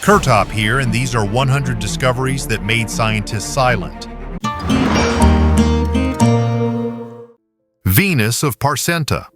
Kurtop here, and these are 100 discoveries that made scientists silent. Venus of Parenta.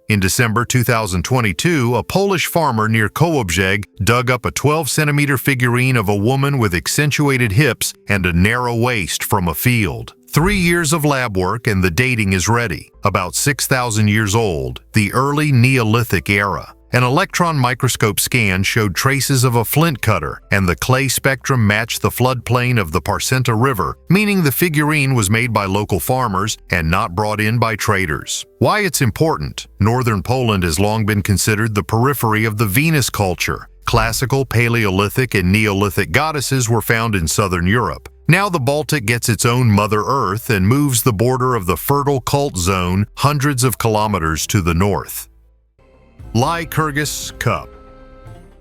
In December 2022, a Polish farmer near Kołobrzeg dug up a 12-centimeter figurine of a woman with accentuated hips and a narrow waist from a field. 3 years of lab work and the dating is ready. About 6,000 years old, the early Neolithic era. An electron microscope scan showed traces of a flint cutter, and the clay spectrum matched the floodplain of the Parenta River, meaning the figurine was made by local farmers and not brought in by traders. Why it's important? Northern Poland has long been considered the periphery of the Venus culture. Classical, Paleolithic, and Neolithic goddesses were found in southern Europe. Now the Baltic gets its own Mother Earth and moves the border of the fertile cult zone hundreds of kilometers to the north. Lycurgus Cup.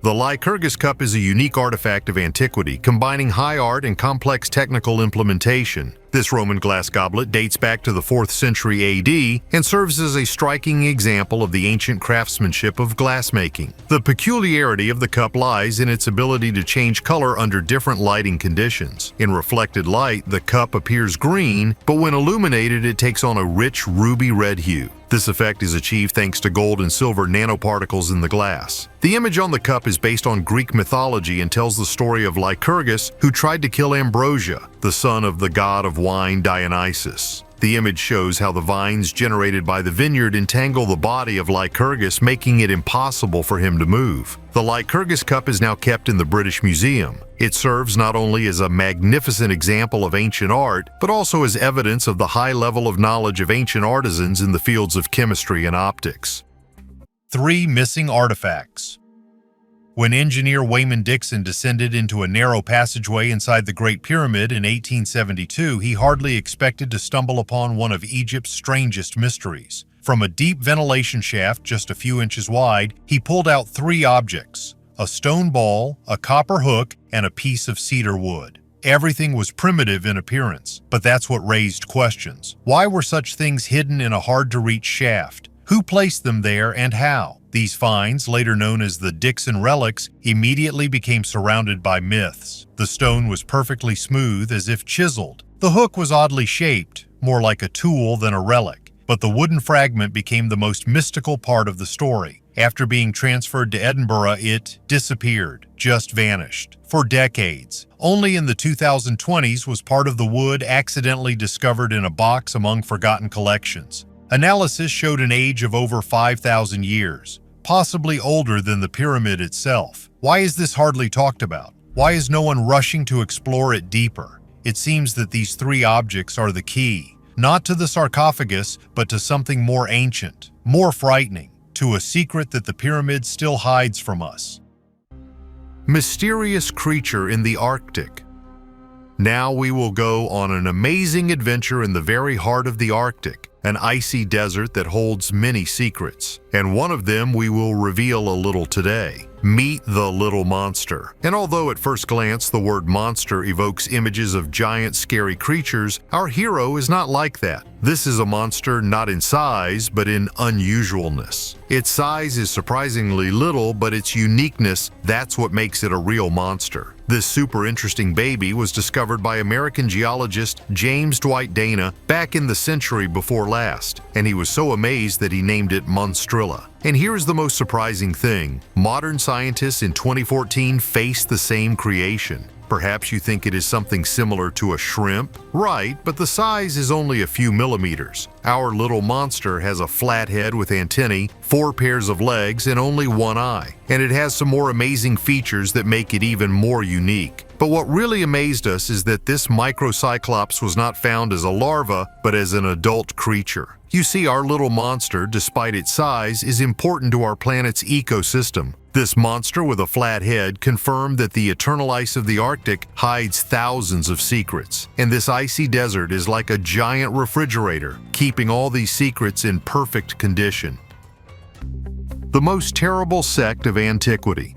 The Lycurgus Cup is a unique artifact of antiquity, combining high art and complex technical implementation. This Roman glass goblet dates back to the 4th century AD and serves as a striking example of the ancient craftsmanship of glassmaking. The peculiarity of the cup lies in its ability to change color under different lighting conditions. In reflected light, the cup appears green, but when illuminated, it takes on a rich ruby red hue. This effect is achieved thanks to gold and silver nanoparticles in the glass. The image on the cup is based on Greek mythology and tells the story of Lycurgus, who tried to kill Ambrosia, the son of the god of wine Dionysus. The image shows how the vines generated by the vineyard entangle the body of Lycurgus, making it impossible for him to move. The Lycurgus Cup is now kept in the British Museum. It serves not only as a magnificent example of ancient art, but also as evidence of the high level of knowledge of ancient artisans in the fields of chemistry and optics. 3 missing artifacts. When engineer Wayman Dixon descended into a narrow passageway inside the Great Pyramid in 1872, he hardly expected to stumble upon one of Egypt's strangest mysteries. From a deep ventilation shaft just a few inches wide, he pulled out 3 objects: a stone ball, a copper hook, and a piece of cedar wood. Everything was primitive in appearance, but that's what raised questions. Why were such things hidden in a hard-to-reach shaft? Who placed them there and how? These finds, later known as the Dixon relics, immediately became surrounded by myths. The stone was perfectly smooth, as if chiseled. The hook was oddly shaped, more like a tool than a relic. But the wooden fragment became the most mystical part of the story. After being transferred to Edinburgh, it disappeared, just vanished. For decades. Only in the 2020s was part of the wood accidentally discovered in a box among forgotten collections. Analysis showed an age of over 5,000 years, possibly older than the pyramid itself. Why is this hardly talked about? Why is no one rushing to explore it deeper? It seems that these 3 objects are the key, not to the sarcophagus, but to something more ancient, more frightening, to a secret that the pyramid still hides from us. Mysterious creature in the Arctic. Now we will go on an amazing adventure in the very heart of the Arctic, an icy desert that holds many secrets. And one of them we will reveal a little today. Meet the little monster. And although at first glance the word monster evokes images of giant, scary creatures, our hero is not like that. This is a monster not in size, but in unusualness. Its size is surprisingly little, but its uniqueness, that's what makes it a real monster. This super interesting baby was discovered by American geologist James Dwight Dana back in the century before last, and he was so amazed that he named it Monstrilla. And here's the most surprising thing. Modern scientists in 2014 faced the same creation. Perhaps you think it is something similar to a shrimp? Right, but the size is only a few millimeters. Our little monster has a flat head with antennae, 4 pairs of legs, and only 1 eye. And it has some more amazing features that make it even more unique. But what really amazed us is that this microcyclops was not found as a larva, but as an adult creature. You see, our little monster, despite its size, is important to our planet's ecosystem. This monster with a flat head confirmed that the eternal ice of the Arctic hides thousands of secrets. And this icy desert is like a giant refrigerator, keeping all these secrets in perfect condition. The most terrible sect of antiquity.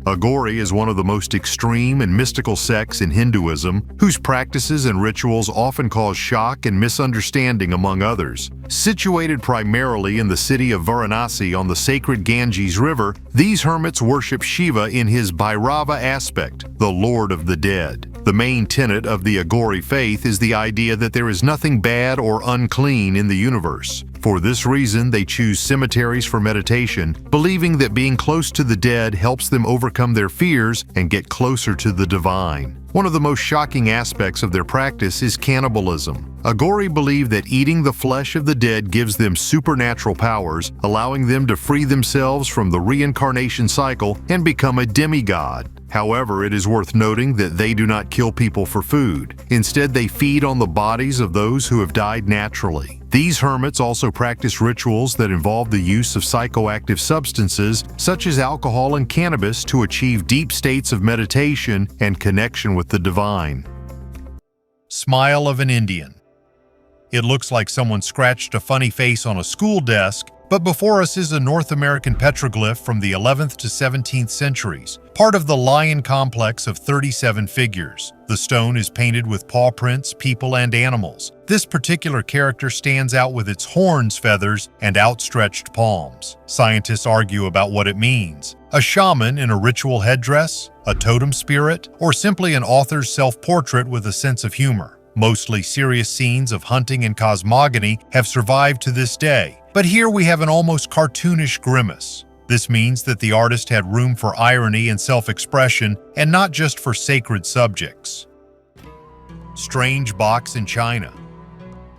Aghori is one of the most extreme and mystical sects in Hinduism, whose practices and rituals often cause shock and misunderstanding among others. Situated primarily in the city of Varanasi on the sacred Ganges River, these hermits worship Shiva in his Bhairava aspect, the Lord of the Dead. The main tenet of the Aghori faith is the idea that there is nothing bad or unclean in the universe. For this reason, they choose cemeteries for meditation, believing that being close to the dead helps them overcome their fears and get closer to the divine. One of the most shocking aspects of their practice is cannibalism. Aghori believe that eating the flesh of the dead gives them supernatural powers, allowing them to free themselves from the reincarnation cycle and become a demigod. However, it is worth noting that they do not kill people for food. Instead, they feed on the bodies of those who have died naturally. These hermits also practice rituals that involve the use of psychoactive substances, such as alcohol and cannabis, to achieve deep states of meditation and connection with the divine. Smile of an Indian. It looks like someone scratched a funny face on a school desk, but before us is a North American petroglyph from the 11th to 17th centuries, part of the lion complex of 37 figures. The stone is painted with paw prints, people, and animals. This particular character stands out with its horns, feathers, and outstretched palms. Scientists argue about what it means. A shaman in a ritual headdress, a totem spirit, or simply an author's self-portrait with a sense of humor. Mostly serious scenes of hunting and cosmogony have survived to this day, but here we have an almost cartoonish grimace. This means that the artist had room for irony and self-expression, and not just for sacred subjects. Strange box in China.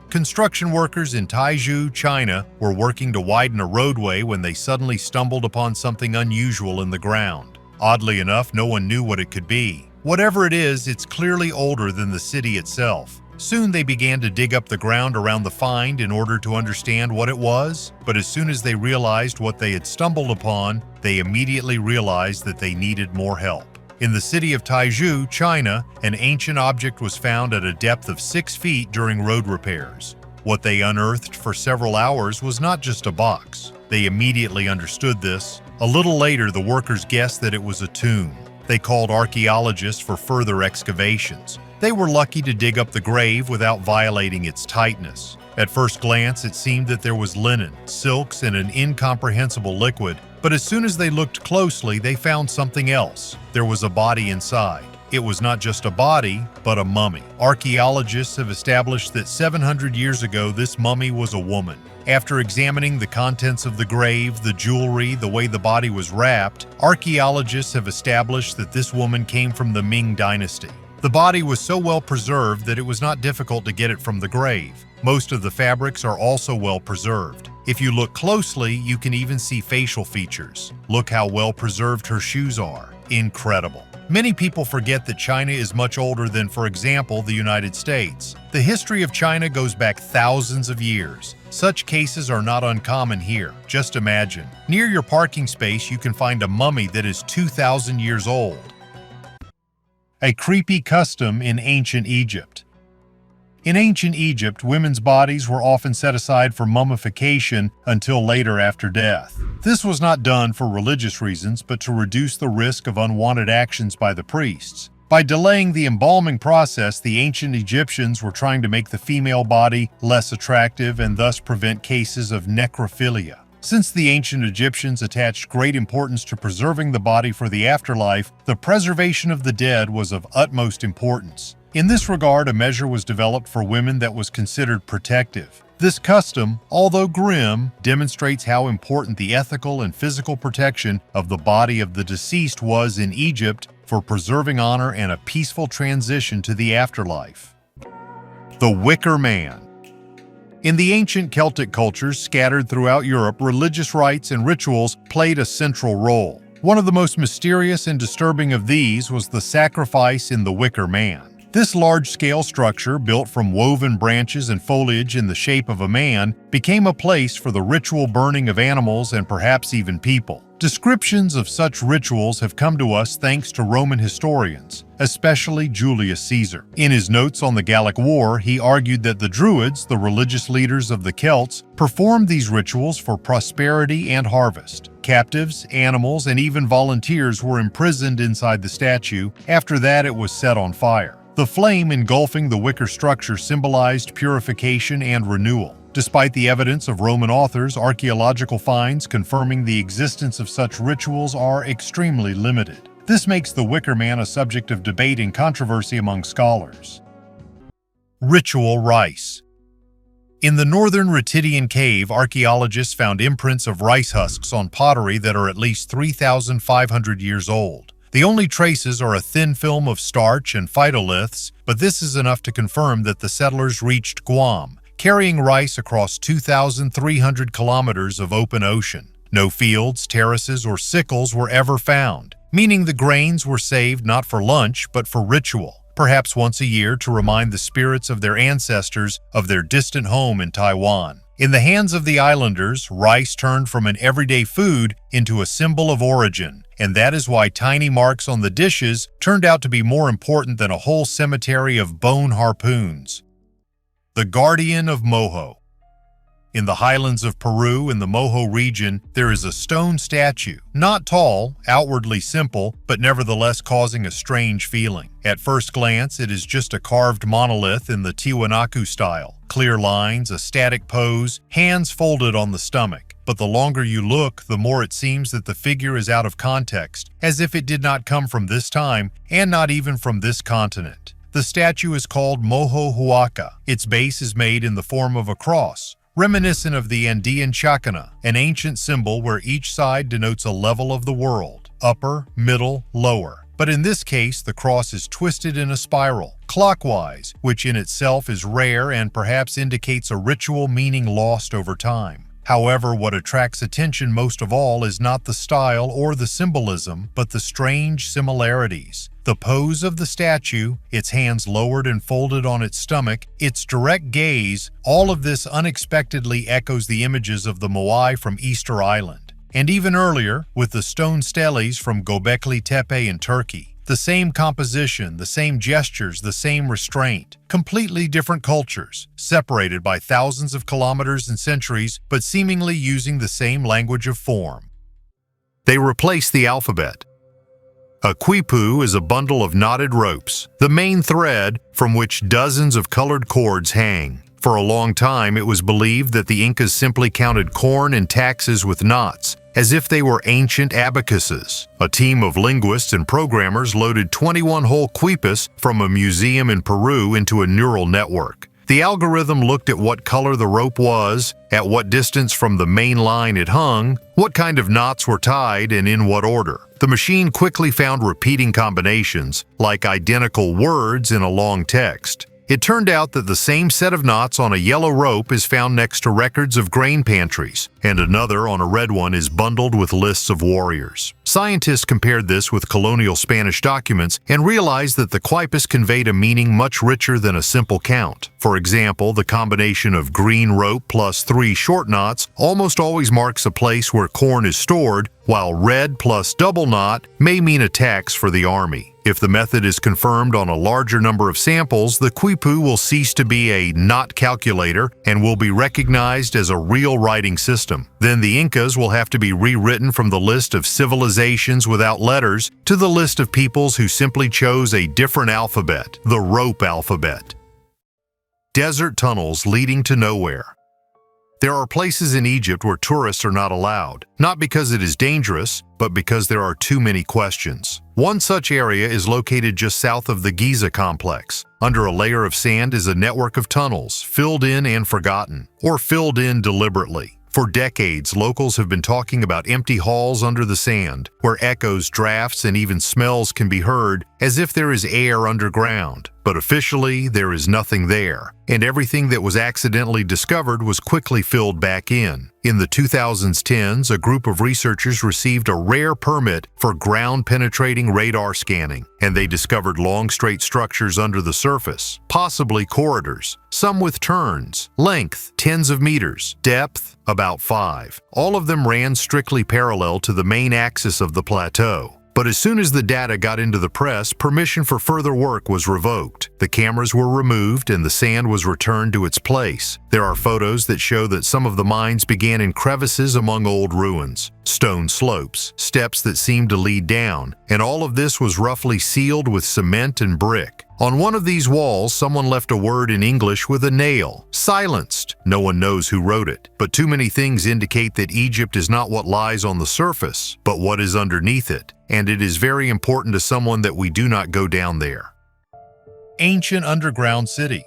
Construction workers in Taizhou, China, were working to widen a roadway when they suddenly stumbled upon something unusual in the ground. Oddly enough, no one knew what it could be. Whatever it is, it's clearly older than the city itself. Soon they began to dig up the ground around the find in order to understand what it was, but as soon as they realized what they had stumbled upon, they immediately realized that they needed more help. In the city of Taizhou, China, an ancient object was found at a depth of 6 feet during road repairs. What they unearthed for several hours was not just a box. They immediately understood this. A little later, the workers guessed that it was a tomb. They called archaeologists for further excavations. They were lucky to dig up the grave without violating its tightness. At first glance, it seemed that there was linen, silks, and an incomprehensible liquid, but as soon as they looked closely, they found something else. There was a body inside. It was not just a body, but a mummy. Archaeologists have established that 700 years ago, this mummy was a woman. After examining the contents of the grave, the jewelry, the way the body was wrapped, archaeologists have established that this woman came from the Ming dynasty. The body was so well preserved that it was not difficult to get it from the grave. Most of the fabrics are also well preserved. If you look closely, you can even see facial features. Look how well preserved her shoes are. Incredible. Many people forget that China is much older than, for example, the United States. The history of China goes back thousands of years. Such cases are not uncommon here. Just imagine. Near your parking space, you can find a mummy that is 2,000 years old. A creepy custom in ancient Egypt. In ancient Egypt, women's bodies were often set aside for mummification until later after death. This was not done for religious reasons, but to reduce the risk of unwanted actions by the priests. By delaying the embalming process, the ancient Egyptians were trying to make the female body less attractive and thus prevent cases of necrophilia. Since the ancient Egyptians attached great importance to preserving the body for the afterlife, the preservation of the dead was of utmost importance. In this regard, a measure was developed for women that was considered protective. This custom, although grim, demonstrates how important the ethical and physical protection of the body of the deceased was in Egypt for preserving honor and a peaceful transition to the afterlife. The Wicker Man. In the ancient Celtic cultures scattered throughout Europe, religious rites and rituals played a central role. One of the most mysterious and disturbing of these was the sacrifice in the Wicker Man. This large-scale structure, built from woven branches and foliage in the shape of a man, became a place for the ritual burning of animals and perhaps even people. Descriptions of such rituals have come to us thanks to Roman historians, especially Julius Caesar. In his notes on the Gallic War, he argued that the Druids, the religious leaders of the Celts, performed these rituals for prosperity and harvest. Captives, animals, and even volunteers were imprisoned inside the statue. After that, it was set on fire. The flame engulfing the wicker structure symbolized purification and renewal. Despite the evidence of Roman authors, archaeological finds confirming the existence of such rituals are extremely limited. This makes the Wicker Man a subject of debate and controversy among scholars. Ritual rice. In the northern Rhytidian cave, archaeologists found imprints of rice husks on pottery that are at least 3,500 years old. The only traces are a thin film of starch and phytoliths, but this is enough to confirm that the settlers reached Guam, carrying rice across 2,300 kilometers of open ocean. No fields, terraces, or sickles were ever found, meaning the grains were saved not for lunch but for ritual, perhaps once a year to remind the spirits of their ancestors of their distant home in Taiwan. In the hands of the islanders, rice turned from an everyday food into a symbol of origin, and that is why tiny marks on the dishes turned out to be more important than a whole cemetery of bone harpoons. The Guardian of Moho. In the highlands of Peru, in the Moho region, there is a stone statue, not tall, outwardly simple, but nevertheless causing a strange feeling. At first glance, it is just a carved monolith in the Tiwanaku style. Clear lines, a static pose, hands folded on the stomach. But the longer you look, the more it seems that the figure is out of context, as if it did not come from this time, and not even from this continent. The statue is called Moho Huaca. Its base is made in the form of a cross, reminiscent of the Andean chacana, an ancient symbol where each side denotes a level of the world, upper, middle, lower. But in this case, the cross is twisted in a spiral, clockwise, which in itself is rare and perhaps indicates a ritual meaning lost over time. However, what attracts attention most of all is not the style or the symbolism, but the strange similarities. The pose of the statue, its hands lowered and folded on its stomach, its direct gaze, all of this unexpectedly echoes the images of the Moai from Easter Island. And even earlier, with the stone steles from Göbekli Tepe in Turkey. The same composition, the same gestures, the same restraint. Completely different cultures, separated by thousands of kilometers and centuries, but seemingly using the same language of form. They replace the alphabet. A quipu is a bundle of knotted ropes, the main thread from which dozens of colored cords hang. For a long time, it was believed that the Incas simply counted corn and taxes with knots, as if they were ancient abacuses. A team of linguists and programmers loaded 21 whole quipus from a museum in Peru into a neural network. The algorithm looked at what color the rope was, at what distance from the main line it hung, what kind of knots were tied, and in what order. The machine quickly found repeating combinations, like identical words in a long text. It turned out that the same set of knots on a yellow rope is found next to records of grain pantries, and another on a red one is bundled with lists of warriors. Scientists compared this with colonial Spanish documents and realized that the quipus conveyed a meaning much richer than a simple count. For example, the combination of green rope plus 3 short knots almost always marks a place where corn is stored, while red plus double knot may mean a tax for the army. If the method is confirmed on a larger number of samples, the quipu will cease to be a knot calculator and will be recognized as a real writing system. Then the Incas will have to be rewritten from the list of civilizations without letters to the list of peoples who simply chose a different alphabet, the rope alphabet. Desert tunnels leading to nowhere. There are places in Egypt where tourists are not allowed, not because it is dangerous, but because there are too many questions. One such area is located just south of the Giza complex. Under a layer of sand is a network of tunnels, filled in and forgotten, or filled in deliberately. For decades, locals have been talking about empty halls under the sand, where echoes, drafts, and even smells can be heard as if there is air underground. But officially, there is nothing there, and everything that was accidentally discovered was quickly filled back in. In the 2010s, a group of researchers received a rare permit for ground-penetrating radar scanning, and they discovered long straight structures under the surface, possibly corridors, some with turns, length tens of meters, depth about 5. All of them ran strictly parallel to the main axis of the plateau. But as soon as the data got into the press, permission for further work was revoked. The cameras were removed and the sand was returned to its place. There are photos that show that some of the mines began in crevices among old ruins, stone slopes, steps that seemed to lead down, and all of this was roughly sealed with cement and brick. On one of these walls, someone left a word in English with a nail, silenced. No one knows who wrote it, but too many things indicate that Egypt is not what lies on the surface, but what is underneath it, and it is very important to someone that we do not go down there. Ancient underground city.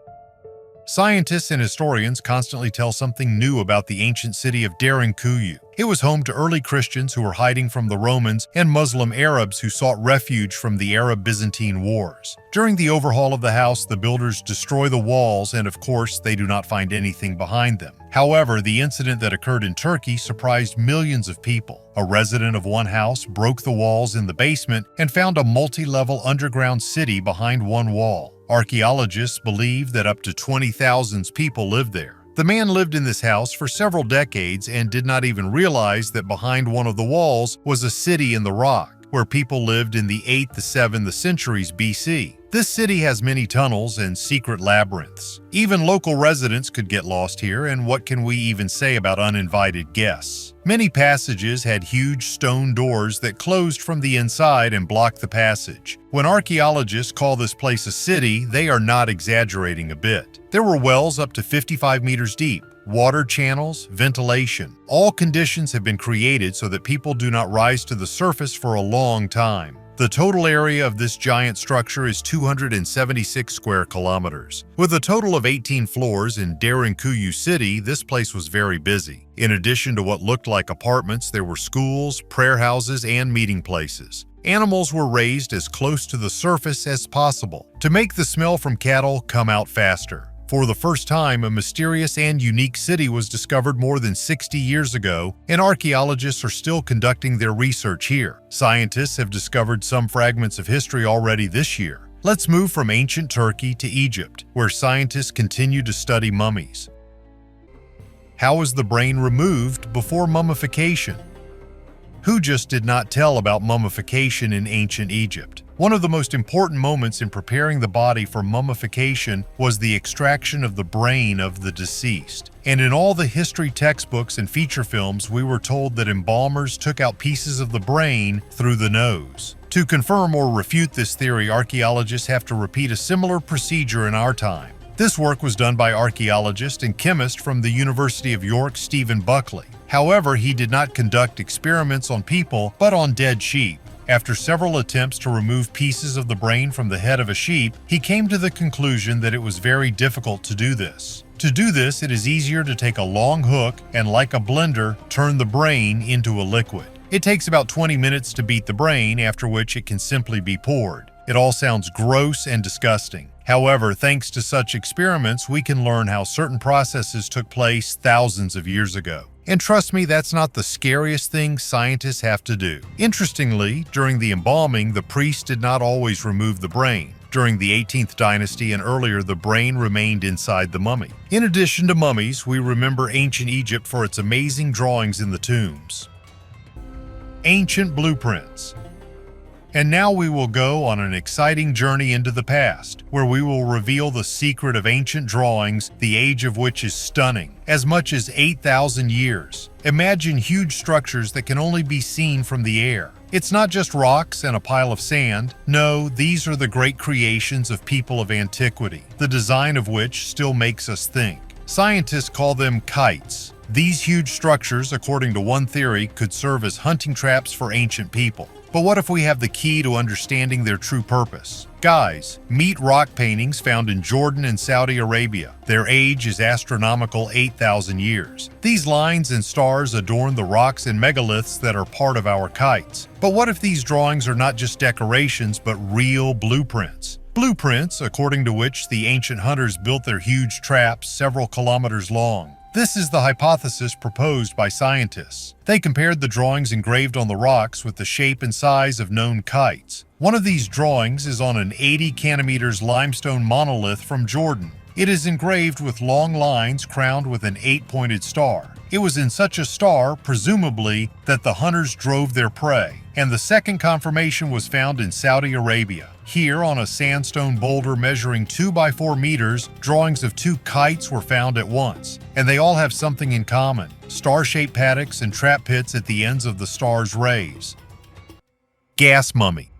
Scientists and historians constantly tell something new about the ancient city of Derinkuyu. It was home to early Christians who were hiding from the Romans and Muslim Arabs who sought refuge from the Arab-Byzantine wars. During the overhaul of the house, the builders destroy the walls and, of course, they do not find anything behind them. However, the incident that occurred in Turkey surprised millions of people. A resident of one house broke the walls in the basement and found a multi-level underground city behind one wall. Archaeologists believe that up to 20,000 people lived there. The man lived in this house for several decades and did not even realize that behind one of the walls was a city in the rock, where people lived in the 8th to 7th centuries BC. This city has many tunnels and secret labyrinths. Even local residents could get lost here, and what can we even say about uninvited guests? Many passages had huge stone doors that closed from the inside and blocked the passage. When archaeologists call this place a city, they are not exaggerating a bit. There were wells up to 55 meters deep, water channels, ventilation. All conditions have been created so that people do not rise to the surface for a long time. The total area of this giant structure is 276 square kilometers. With a total of 18 floors in Derinkuyu City, this place was very busy. In addition to what looked like apartments, there were schools, prayer houses, and meeting places. Animals were raised as close to the surface as possible to make the smell from cattle come out faster. For the first time, a mysterious and unique city was discovered more than 60 years ago, and archaeologists are still conducting their research here. Scientists have discovered some fragments of history already this year. Let's move from ancient Turkey to Egypt, where scientists continue to study mummies. How was the brain removed before mummification? Who just did not tell about mummification in ancient Egypt? One of the most important moments in preparing the body for mummification was the extraction of the brain of the deceased. And in all the history textbooks and feature films, we were told that embalmers took out pieces of the brain through the nose. To confirm or refute this theory, archaeologists have to repeat a similar procedure in our time. This work was done by archaeologist and chemist from the University of York, Stephen Buckley. However, he did not conduct experiments on people, but on dead sheep. After several attempts to remove pieces of the brain from the head of a sheep, he came to the conclusion that it was very difficult to do this. To do this, it is easier to take a long hook and, like a blender, turn the brain into a liquid. It takes about 20 minutes to beat the brain, after which it can simply be poured. It all sounds gross and disgusting. However, thanks to such experiments, we can learn how certain processes took place thousands of years ago. And trust me, that's not the scariest thing scientists have to do. Interestingly, during the embalming, the priest did not always remove the brain. During the 18th dynasty and earlier, the brain remained inside the mummy. In addition to mummies, we remember ancient Egypt for its amazing drawings in the tombs. Ancient blueprints. And now we will go on an exciting journey into the past, where we will reveal the secret of ancient drawings, the age of which is stunning, as much as 8,000 years. Imagine huge structures that can only be seen from the air. It's not just rocks and a pile of sand. No, these are the great creations of people of antiquity, the design of which still makes us think. Scientists call them kites. These huge structures, according to one theory, could serve as hunting traps for ancient people. But what if we have the key to understanding their true purpose? Guys, meet rock paintings found in Jordan and Saudi Arabia. Their age is astronomical 8,000 years. These lines and stars adorn the rocks and megaliths that are part of our kites. But what if these drawings are not just decorations, but real blueprints? Blueprints, according to which the ancient hunters built their huge traps several kilometers long. This is the hypothesis proposed by scientists. They compared the drawings engraved on the rocks with the shape and size of known kites. One of these drawings is on an 80 centimeters limestone monolith from Jordan. It is engraved with long lines crowned with an 8-pointed star. It was in such a star, presumably, that the hunters drove their prey. And the second confirmation was found in Saudi Arabia. Here, on a sandstone boulder measuring 2 by 4 meters, drawings of 2 kites were found at once. And they all have something in common: star-shaped paddocks and trap pits at the ends of the star's rays. Gas mummy.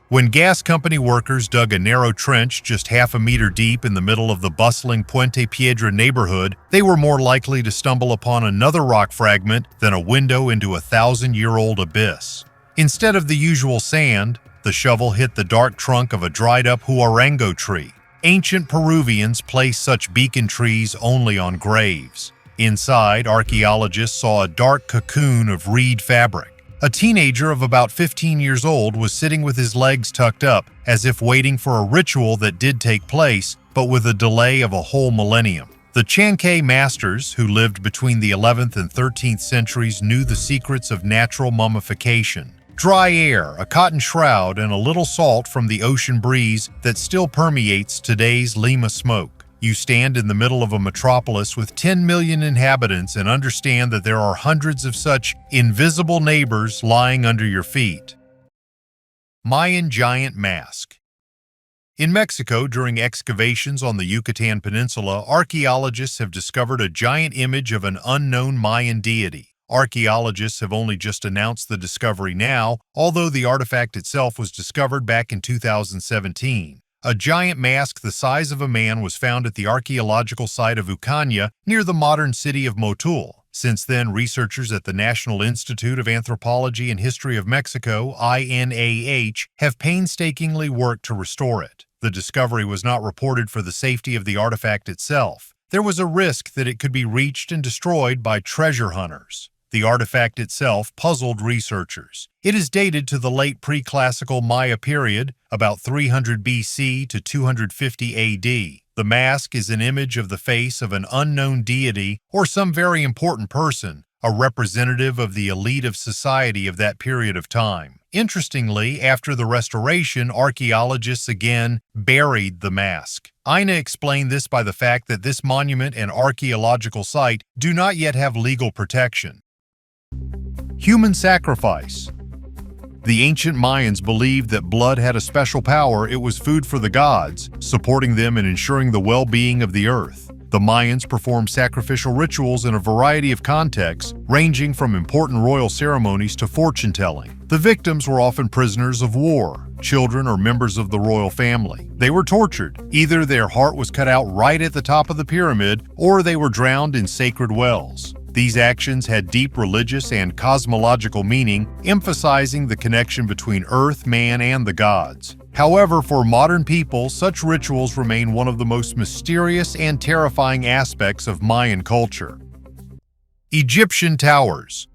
When gas company workers dug a narrow trench just half a meter deep in the middle of the bustling Puente Piedra neighborhood, they were more likely to stumble upon another rock fragment than a window into a 1,000-year-old abyss. Instead of the usual sand, the shovel hit the dark trunk of a dried-up huarango tree. Ancient Peruvians placed such beacon trees only on graves. Inside, archaeologists saw a dark cocoon of reed fabric. A teenager of about 15 years old was sitting with his legs tucked up, as if waiting for a ritual that did take place, but with a delay of a whole millennium. The Chankay masters, who lived between the 11th and 13th centuries, knew the secrets of natural mummification. Dry air, a cotton shroud, and a little salt from the ocean breeze that still permeates today's Lima smoke. You stand in the middle of a metropolis with 10 million inhabitants and understand that there are hundreds of such invisible neighbors lying under your feet. Mayan giant mask. In Mexico, during excavations on the Yucatan Peninsula, archaeologists have discovered a giant image of an unknown Mayan deity. Archaeologists have only just announced the discovery now, although the artifact itself was discovered back in 2017. A giant mask the size of a man was found at the archaeological site of Ucania near the modern city of Motul. Since then, researchers at the National Institute of Anthropology and History of Mexico, INAH, have painstakingly worked to restore it. The discovery was not reported for the safety of the artifact itself. There was a risk that it could be reached and destroyed by treasure hunters. The artifact itself puzzled researchers. It is dated to the late pre-classical Maya period, about 300 BC to 250 AD. The mask is an image of the face of an unknown deity or some very important person, a representative of the elite of society of that period of time. Interestingly, after the restoration, archaeologists again buried the mask. Ina explained this by the fact that this monument and archaeological site do not yet have legal protection. Human sacrifice. The ancient Mayans believed that blood had a special power. It was food for the gods, supporting them and ensuring the well-being of the earth. The Mayans performed sacrificial rituals in a variety of contexts, ranging from important royal ceremonies to fortune-telling. The victims were often prisoners of war, children, or members of the royal family. They were tortured. Either their heart was cut out right at the top of the pyramid, or they were drowned in sacred wells. These actions had deep religious and cosmological meaning, emphasizing the connection between earth, man, and the gods. However, for modern people, such rituals remain one of the most mysterious and terrifying aspects of Mayan culture. Egyptian towers.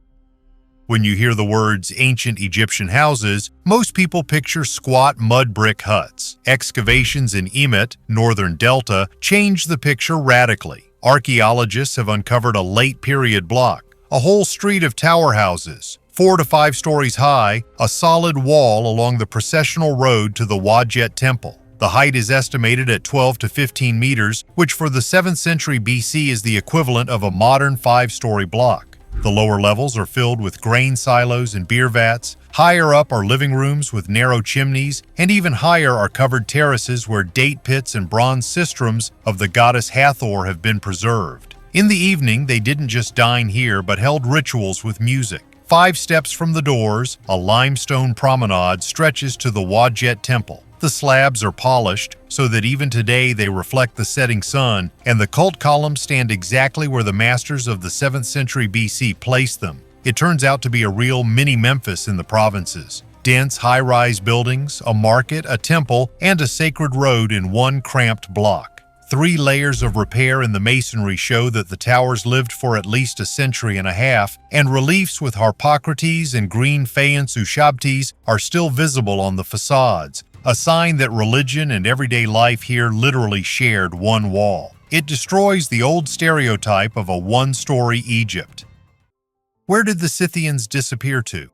When you hear the words ancient Egyptian houses, most people picture squat mud brick huts. Excavations in Emet, northern Delta, change the picture radically. Archaeologists have uncovered a late-period block, a whole street of tower houses, 4 to 5 stories high, a solid wall along the processional road to the Wajet Temple. The height is estimated at 12 to 15 meters, which for the 7th century BC is the equivalent of a modern 5-story block. The lower levels are filled with grain silos and beer vats. Higher up are living rooms with narrow chimneys, and even higher are covered terraces where date pits and bronze sistrums of the goddess Hathor have been preserved. In the evening, they didn't just dine here, but held rituals with music. 5 steps from the doors, a limestone promenade stretches to the Wajet Temple. The slabs are polished so that even today they reflect the setting sun, and the cult columns stand exactly where the masters of the 7th century BC placed them. It turns out to be a real mini-Memphis in the provinces. Dense, high-rise buildings, a market, a temple, and a sacred road in one cramped block. 3 layers of repair in the masonry show that the towers lived for at least a century and a half, and reliefs with Harpocrates and green faience Ushabtis are still visible on the facades, a sign that religion and everyday life here literally shared one wall. It destroys the old stereotype of a one-story Egypt. Where did the Scythians disappear to?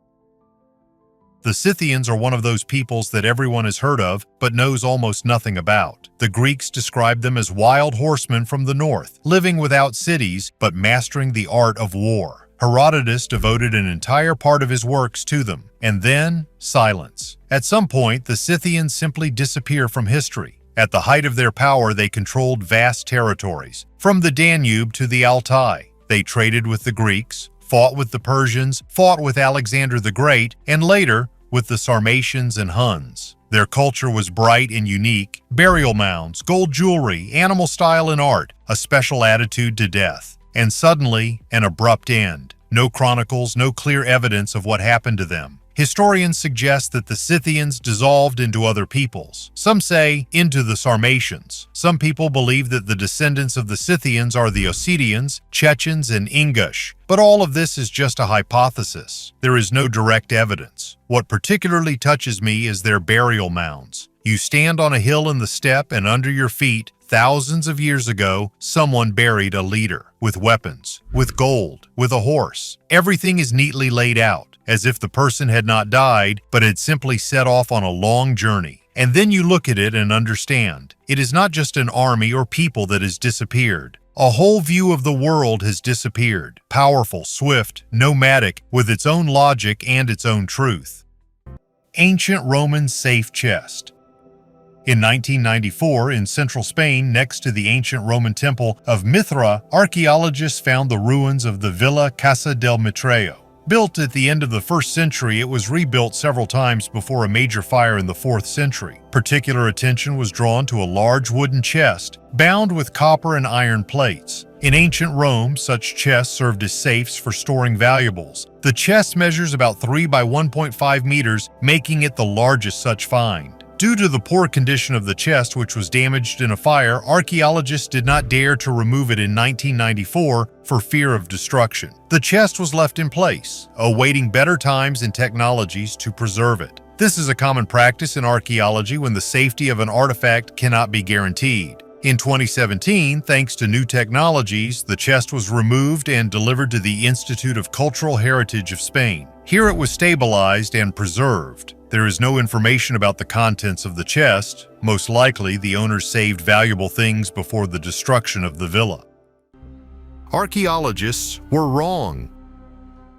The Scythians are one of those peoples that everyone has heard of but knows almost nothing about. The Greeks described them as wild horsemen from the north, living without cities but mastering the art of war. Herodotus devoted an entire part of his works to them, and then silence. At some point, the Scythians simply disappear from history. At the height of their power, they controlled vast territories, from the Danube to the Altai. They traded with the Greeks, fought with the Persians, fought with Alexander the Great, and later with the Sarmatians and Huns. Their culture was bright and unique: burial mounds, gold jewelry, animal style and art, a special attitude to death. And suddenly, an abrupt end. No chronicles, no clear evidence of what happened to them. Historians suggest that the Scythians dissolved into other peoples. Some say into the Sarmatians. Some people believe that the descendants of the Scythians are the Ossetians, Chechens, and Ingush. But all of this is just a hypothesis. There is no direct evidence. What particularly touches me is their burial mounds. You stand on a hill in the steppe, and under your feet, thousands of years ago, someone buried a leader, with weapons, with gold, with a horse. Everything is neatly laid out, as if the person had not died, but had simply set off on a long journey. And then you look at it and understand. It is not just an army or people that has disappeared. A whole view of the world has disappeared. Powerful, swift, nomadic, with its own logic and its own truth. Ancient Roman safe chest. In 1994, in central Spain, next to the ancient Roman temple of Mithra, archaeologists found the ruins of the Villa Casa del Mitreo. Built at the end of the 1st century, it was rebuilt several times before a major fire in the 4th century. Particular attention was drawn to a large wooden chest, bound with copper and iron plates. In ancient Rome, such chests served as safes for storing valuables. The chest measures about 3 by 1.5 meters, making it the largest such find. Due to the poor condition of the chest, which was damaged in a fire, archaeologists did not dare to remove it in 1994 for fear of destruction. The chest was left in place, awaiting better times and technologies to preserve it. This is a common practice in archaeology when the safety of an artifact cannot be guaranteed. In 2017, thanks to new technologies, the chest was removed and delivered to the Institute of Cultural Heritage of Spain. Here it was stabilized and preserved. There is no information about the contents of the chest. Most likely, the owners saved valuable things before the destruction of the villa. Archaeologists were wrong.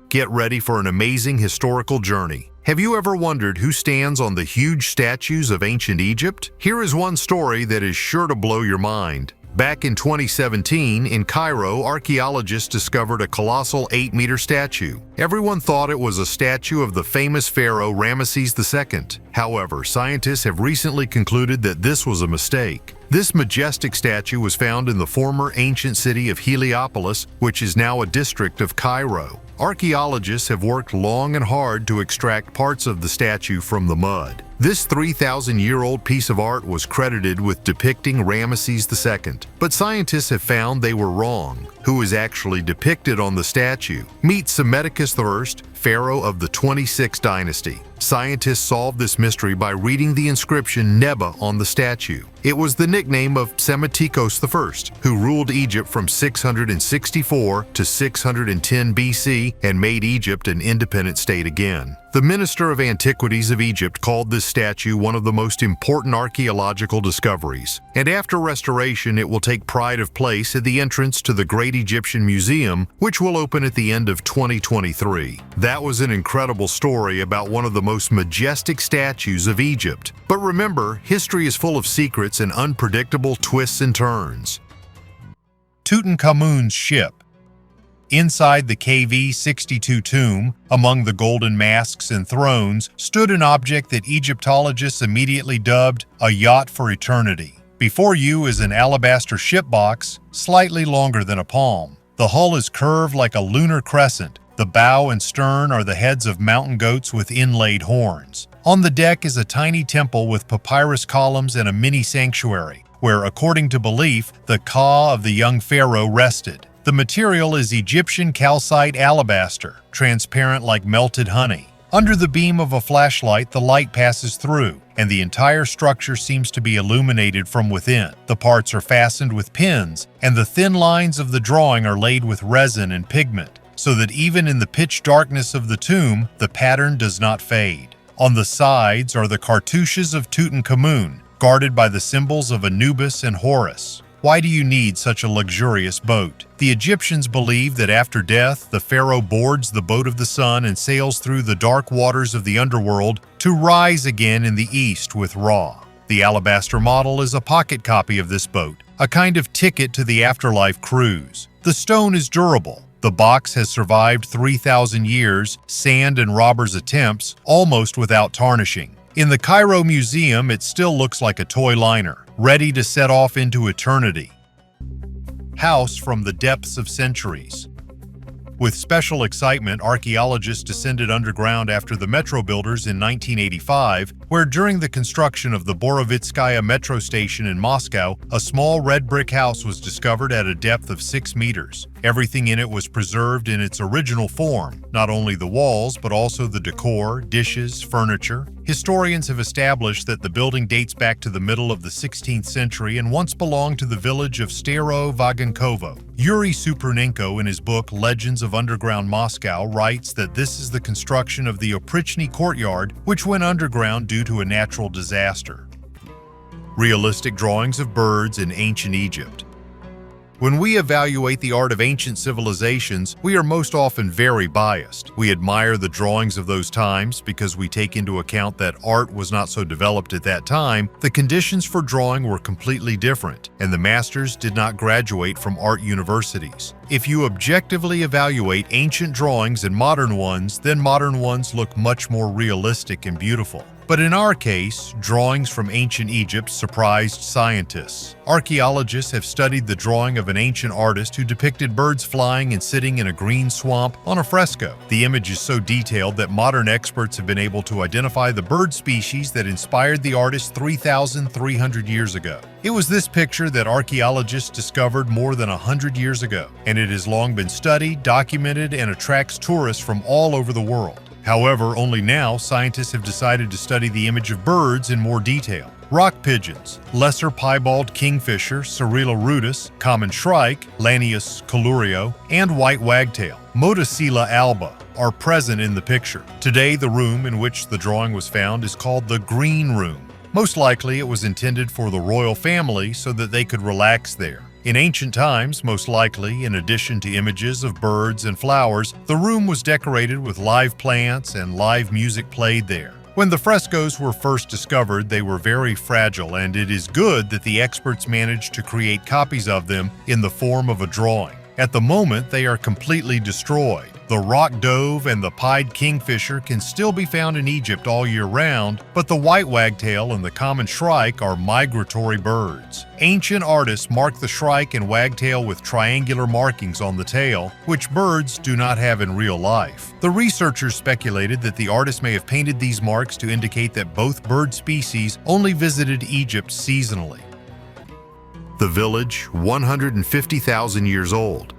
Get ready for an amazing historical journey. Have you ever wondered who stands on the huge statues of ancient Egypt? Here is one story that is sure to blow your mind. Back in 2017, in Cairo, archaeologists discovered a colossal 8-meter statue. Everyone thought it was a statue of the famous pharaoh Ramesses II. However, scientists have recently concluded that this was a mistake. This majestic statue was found in the former ancient city of Heliopolis, which is now a district of Cairo. Archaeologists have worked long and hard to extract parts of the statue from the mud. This 3,000-year-old piece of art was credited with depicting Ramesses II, but scientists have found they were wrong. Who is actually depicted on the statue? Meet Psammetichus I, pharaoh of the 26th dynasty. Scientists solved this mystery by reading the inscription Neba on the statue. It was the nickname of Psammetichos I, who ruled Egypt from 664 to 610 BC and made Egypt an independent state again. The Minister of Antiquities of Egypt called this statue one of the most important archaeological discoveries, and after restoration it will take pride of place at the entrance to the Great Egyptian Museum, which will open at the end of 2023. That was an incredible story about one of the most majestic statues of Egypt. But remember, history is full of secrets and unpredictable twists and turns. Tutankhamun's ship. Inside the KV-62 tomb, among the golden masks and thrones, stood an object that Egyptologists immediately dubbed a yacht for eternity. Before you is an alabaster ship box, slightly longer than a palm. The hull is curved like a lunar crescent. The bow and stern are the heads of mountain goats with inlaid horns. On the deck is a tiny temple with papyrus columns and a mini sanctuary, where, according to belief, the ka of the young pharaoh rested. The material is Egyptian calcite alabaster, transparent like melted honey. Under the beam of a flashlight, the light passes through, and the entire structure seems to be illuminated from within. The parts are fastened with pins, and the thin lines of the drawing are laid with resin and pigment, so that even in the pitch darkness of the tomb, the pattern does not fade. On the sides are the cartouches of Tutankhamun, guarded by the symbols of Anubis and Horus. Why do you need such a luxurious boat? The Egyptians believed that after death, the pharaoh boards the boat of the sun and sails through the dark waters of the underworld to rise again in the east with Ra. The alabaster model is a pocket copy of this boat, a kind of ticket to the afterlife cruise. The stone is durable. The box has survived 3,000 years, sand and robbers' attempts, almost without tarnishing. In the Cairo Museum, it still looks like a toy liner, ready to set off into eternity. House from the depths of centuries. With special excitement, archaeologists descended underground after the metro builders in 1985, where during the construction of the Borovitskaya metro station in Moscow, a small red brick house was discovered at a depth of 6 meters. Everything in it was preserved in its original form, not only the walls, but also the decor, dishes, furniture. Historians have established that the building dates back to the middle of the 16th century and once belonged to the village of Staro-Vagankovo. Yuri Supernenko, in his book Legends of Underground Moscow, writes that this is the construction of the Oprichny courtyard, which went underground due to a natural disaster. Realistic drawings of birds in ancient Egypt. When we evaluate the art of ancient civilizations, we are most often very biased. We admire the drawings of those times because we take into account that art was not so developed at that time, the conditions for drawing were completely different, and the masters did not graduate from art universities. If you objectively evaluate ancient drawings and modern ones, then modern ones look much more realistic and beautiful. But in our case, drawings from ancient Egypt surprised scientists. Archaeologists have studied the drawing of an ancient artist who depicted birds flying and sitting in a green swamp on a fresco. The image is so detailed that modern experts have been able to identify the bird species that inspired the artist 3,300 years ago. It was this picture that archaeologists discovered more than 100 years ago, and it has long been studied, documented, and attracts tourists from all over the world. However, only now scientists have decided to study the image of birds in more detail. Rock pigeons, lesser piebald kingfisher, Cerilla rudis, common shrike, Lanius colurio, and white wagtail, Motacilla alba, are present in the picture. Today, the room in which the drawing was found is called the Green Room. Most likely, it was intended for the royal family so that they could relax there. In ancient times, most likely, in addition to images of birds and flowers, the room was decorated with live plants and live music played there. When the frescoes were first discovered, they were very fragile, and it is good that the experts managed to create copies of them in the form of a drawing. At the moment, they are completely destroyed. The rock dove and the pied kingfisher can still be found in Egypt all year round, but the white wagtail and the common shrike are migratory birds. Ancient artists marked the shrike and wagtail with triangular markings on the tail, which birds do not have in real life. The researchers speculated that the artists may have painted these marks to indicate that both bird species only visited Egypt seasonally. The village, 150,000 years old.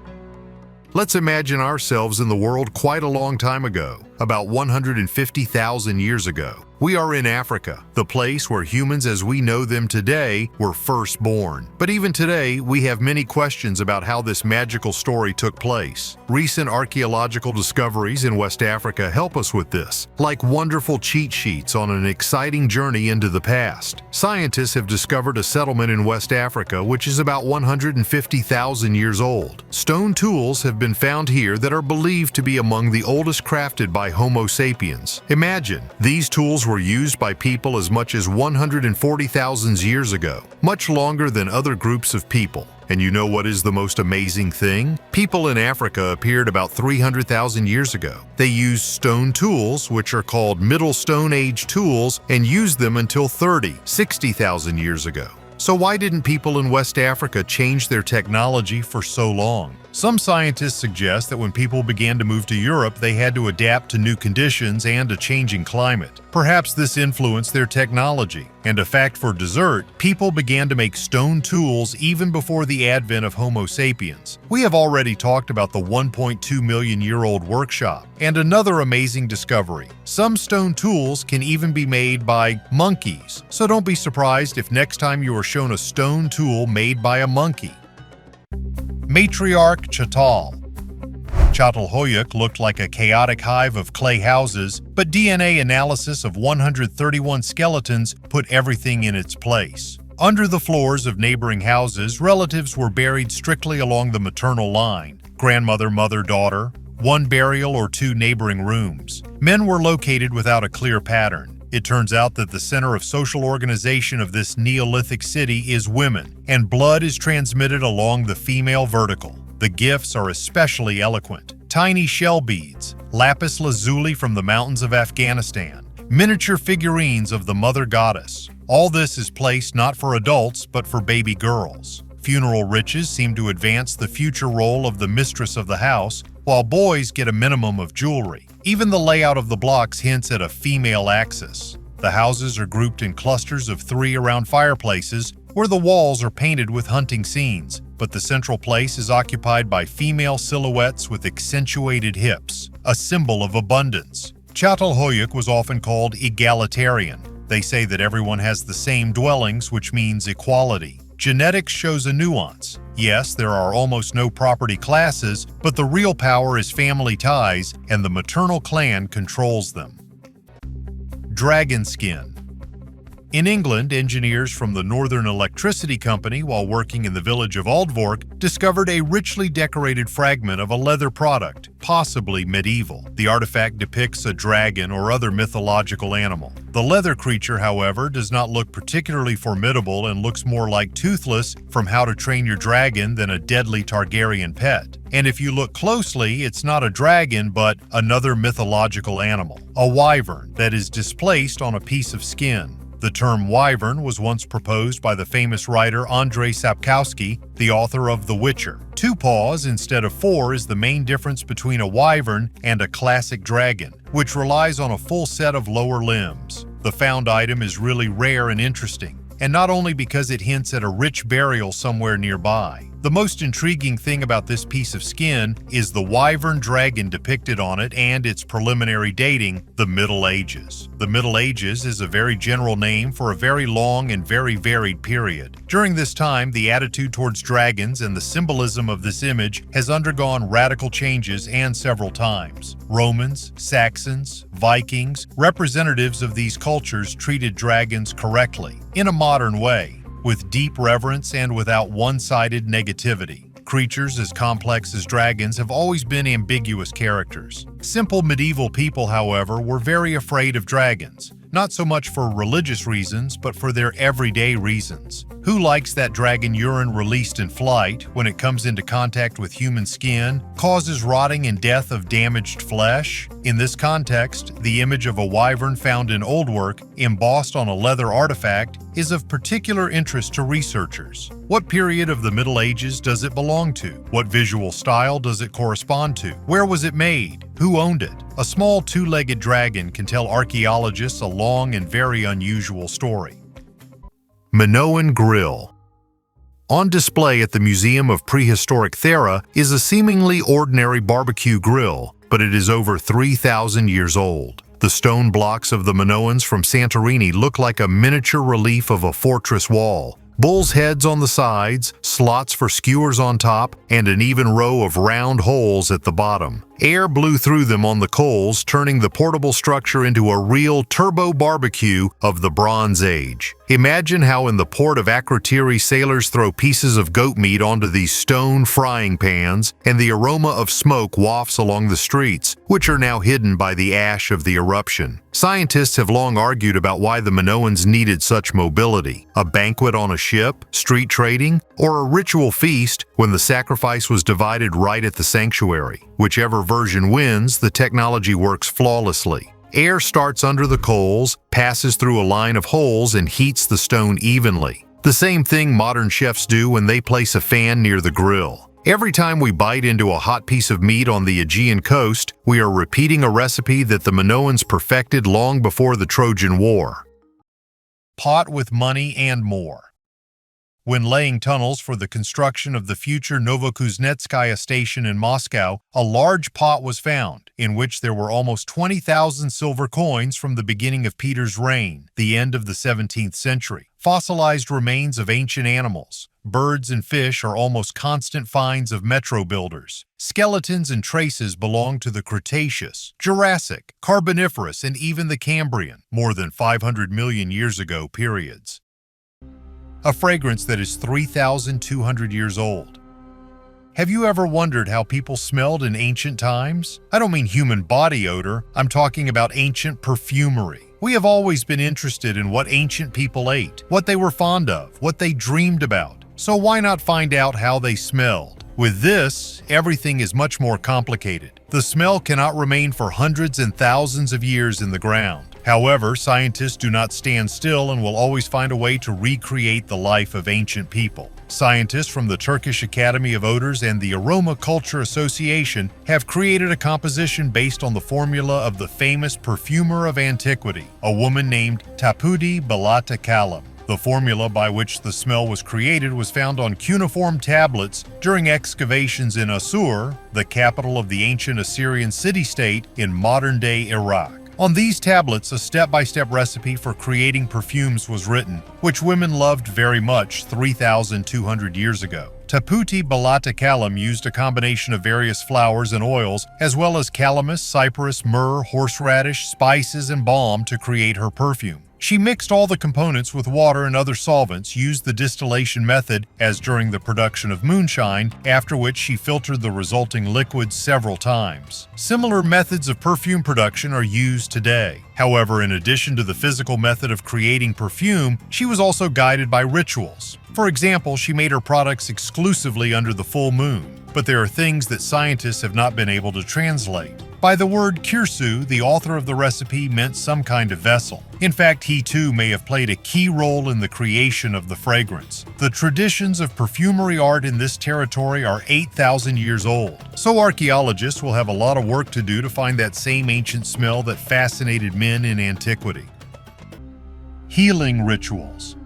Let's imagine ourselves in the world quite a long time ago, about 150,000 years ago. We are in Africa, the place where humans as we know them today were first born. But even today, we have many questions about how this magical story took place. Recent archaeological discoveries in West Africa help us with this, like wonderful cheat sheets on an exciting journey into the past. Scientists have discovered a settlement in West Africa which is about 150,000 years old. Stone tools have been found here that are believed to be among the oldest crafted by Homo sapiens. Imagine, these tools were used by people as much as 140,000 years ago, much longer than other groups of people. And you know what is the most amazing thing? People in Africa appeared about 300,000 years ago. They used stone tools, which are called Middle Stone Age tools, and used them until 60,000 years ago. So why didn't people in West Africa change their technology for so long? Some scientists suggest that when people began to move to Europe, they had to adapt to new conditions and a changing climate. Perhaps this influenced their technology. And a fact for dessert, people began to make stone tools even before the advent of Homo sapiens. We have already talked about the 1.2 million year old workshop. And another amazing discovery, some stone tools can even be made by monkeys. So don't be surprised if next time you are shown a stone tool made by a monkey. Matriarchal Çatalhöyük looked like a chaotic hive of clay houses, but DNA analysis of 131 skeletons put everything in its place. Under the floors of neighboring houses, relatives were buried strictly along the maternal line: grandmother, mother, daughter, one burial or two neighboring rooms. Men were located without a clear pattern. It turns out that the center of social organization of this Neolithic city is women, and blood is transmitted along the female vertical. The gifts are especially eloquent: tiny shell beads, lapis lazuli from the mountains of Afghanistan, miniature figurines of the mother goddess. All this is placed not for adults but for baby girls. Funeral riches seem to advance the future role of the mistress of the house, while boys get a minimum of jewelry. Even the layout of the blocks hints at a female axis. The houses are grouped in clusters of 3 around fireplaces, where the walls are painted with hunting scenes, but the central place is occupied by female silhouettes with accentuated hips, a symbol of abundance. Çatalhöyük was often called egalitarian. They say that everyone has the same dwellings, which means equality. Genetics shows a nuance. Yes, there are almost no property classes, but the real power is family ties, and the maternal clan controls them. Dragon skin. In England, engineers from the Northern Electricity Company, while working in the village of Aldvork, discovered a richly decorated fragment of a leather product, possibly medieval. The artifact depicts a dragon or other mythological animal. The leather creature, however, does not look particularly formidable and looks more like Toothless from How to Train Your Dragon than a deadly Targaryen pet. And if you look closely, it's not a dragon but another mythological animal, a wyvern that is displaced on a piece of skin. The term wyvern was once proposed by the famous writer Andrzej Sapkowski, the author of The Witcher. 2 paws instead of 4 is the main difference between a wyvern and a classic dragon, which relies on a full set of lower limbs. The found item is really rare and interesting, and not only because it hints at a rich burial somewhere nearby. The most intriguing thing about this piece of skin is the wyvern dragon depicted on it and its preliminary dating, the Middle Ages. The Middle Ages is a very general name for a very long and very varied period. During this time, the attitude towards dragons and the symbolism of this image has undergone radical changes and several times. Romans, Saxons, Vikings, representatives of these cultures treated dragons correctly, in a modern way, with deep reverence and without one-sided negativity. Creatures as complex as dragons have always been ambiguous characters. Simple medieval people, however, were very afraid of dragons, not so much for religious reasons, but for their everyday reasons. Who likes that dragon urine released in flight, when it comes into contact with human skin, causes rotting and death of damaged flesh? In this context, the image of a wyvern found in old work, embossed on a leather artifact, is of particular interest to researchers. What period of the Middle Ages does it belong to? What visual style does it correspond to? Where was it made? Who owned it? A small 2-legged dragon can tell archaeologists a long and very unusual story. Minoan grill. On display at the Museum of Prehistoric Thera is a seemingly ordinary barbecue grill, but it is over 3,000 years old. The stone blocks of the Minoans from Santorini look like a miniature relief of a fortress wall. Bulls' heads on the sides, slots for skewers on top, and an even row of round holes at the bottom. Air blew through them on the coals, turning the portable structure into a real turbo barbecue of the Bronze Age. Imagine how in the port of Akrotiri sailors throw pieces of goat meat onto these stone frying pans, and the aroma of smoke wafts along the streets, which are now hidden by the ash of the eruption. Scientists have long argued about why the Minoans needed such mobility. A banquet on a ship, street trading, or a ritual feast when the sacrifice was divided right at the sanctuary. Whichever version wins, the technology works flawlessly. Air starts under the coals, passes through a line of holes, and heats the stone evenly. The same thing modern chefs do when they place a fan near the grill. Every time we bite into a hot piece of meat on the Aegean coast, we are repeating a recipe that the Minoans perfected long before the Trojan War. Pot with money and more. When laying tunnels for the construction of the future Novokuznetskaya station in Moscow, a large pot was found, in which there were almost 20,000 silver coins from the beginning of Peter's reign, the end of the 17th century. Fossilized remains of ancient animals, birds and fish are almost constant finds of metro builders. Skeletons and traces belong to the Cretaceous, Jurassic, Carboniferous, and even the Cambrian, more than 500 million years ago periods. a fragrance that is 3,200 years old. Have you ever wondered how people smelled in ancient times? I don't mean human body odor, I'm talking about ancient perfumery. We have always been interested in what ancient people ate, what they were fond of, what they dreamed about. So why not find out how they smelled? With this, everything is much more complicated. The smell cannot remain for hundreds and thousands of years in the ground. However, scientists do not stand still and will always find a way to recreate the life of ancient people. Scientists from the Turkish Academy of Odors and the Aroma Culture Association have created a composition based on the formula of the famous perfumer of antiquity, a woman named Tapudi Balata Kalam. The formula by which the smell was created was found on cuneiform tablets during excavations in Assur, the capital of the ancient Assyrian city-state in modern-day Iraq. On these tablets, a step-by-step recipe for creating perfumes was written, which women loved very much 3,200 years ago. Taputi Balata Kalam used a combination of various flowers and oils, as well as calamus, cypress, myrrh, horseradish, spices, and balm to create her perfume. She mixed all the components with water and other solvents, used the distillation method as during the production of moonshine, after which she filtered the resulting liquid several times. Similar methods of perfume production are used today. However, in addition to the physical method of creating perfume, she was also guided by rituals. For example, she made her products exclusively under the full moon, but there are things that scientists have not been able to translate. By the word kirsu, the author of the recipe meant some kind of vessel. In fact, he too may have played a key role in the creation of the fragrance. The traditions of perfumery art in this territory are 8,000 years old, so archaeologists will have a lot of work to do to find that same ancient smell that fascinated men in antiquity. Healing rituals.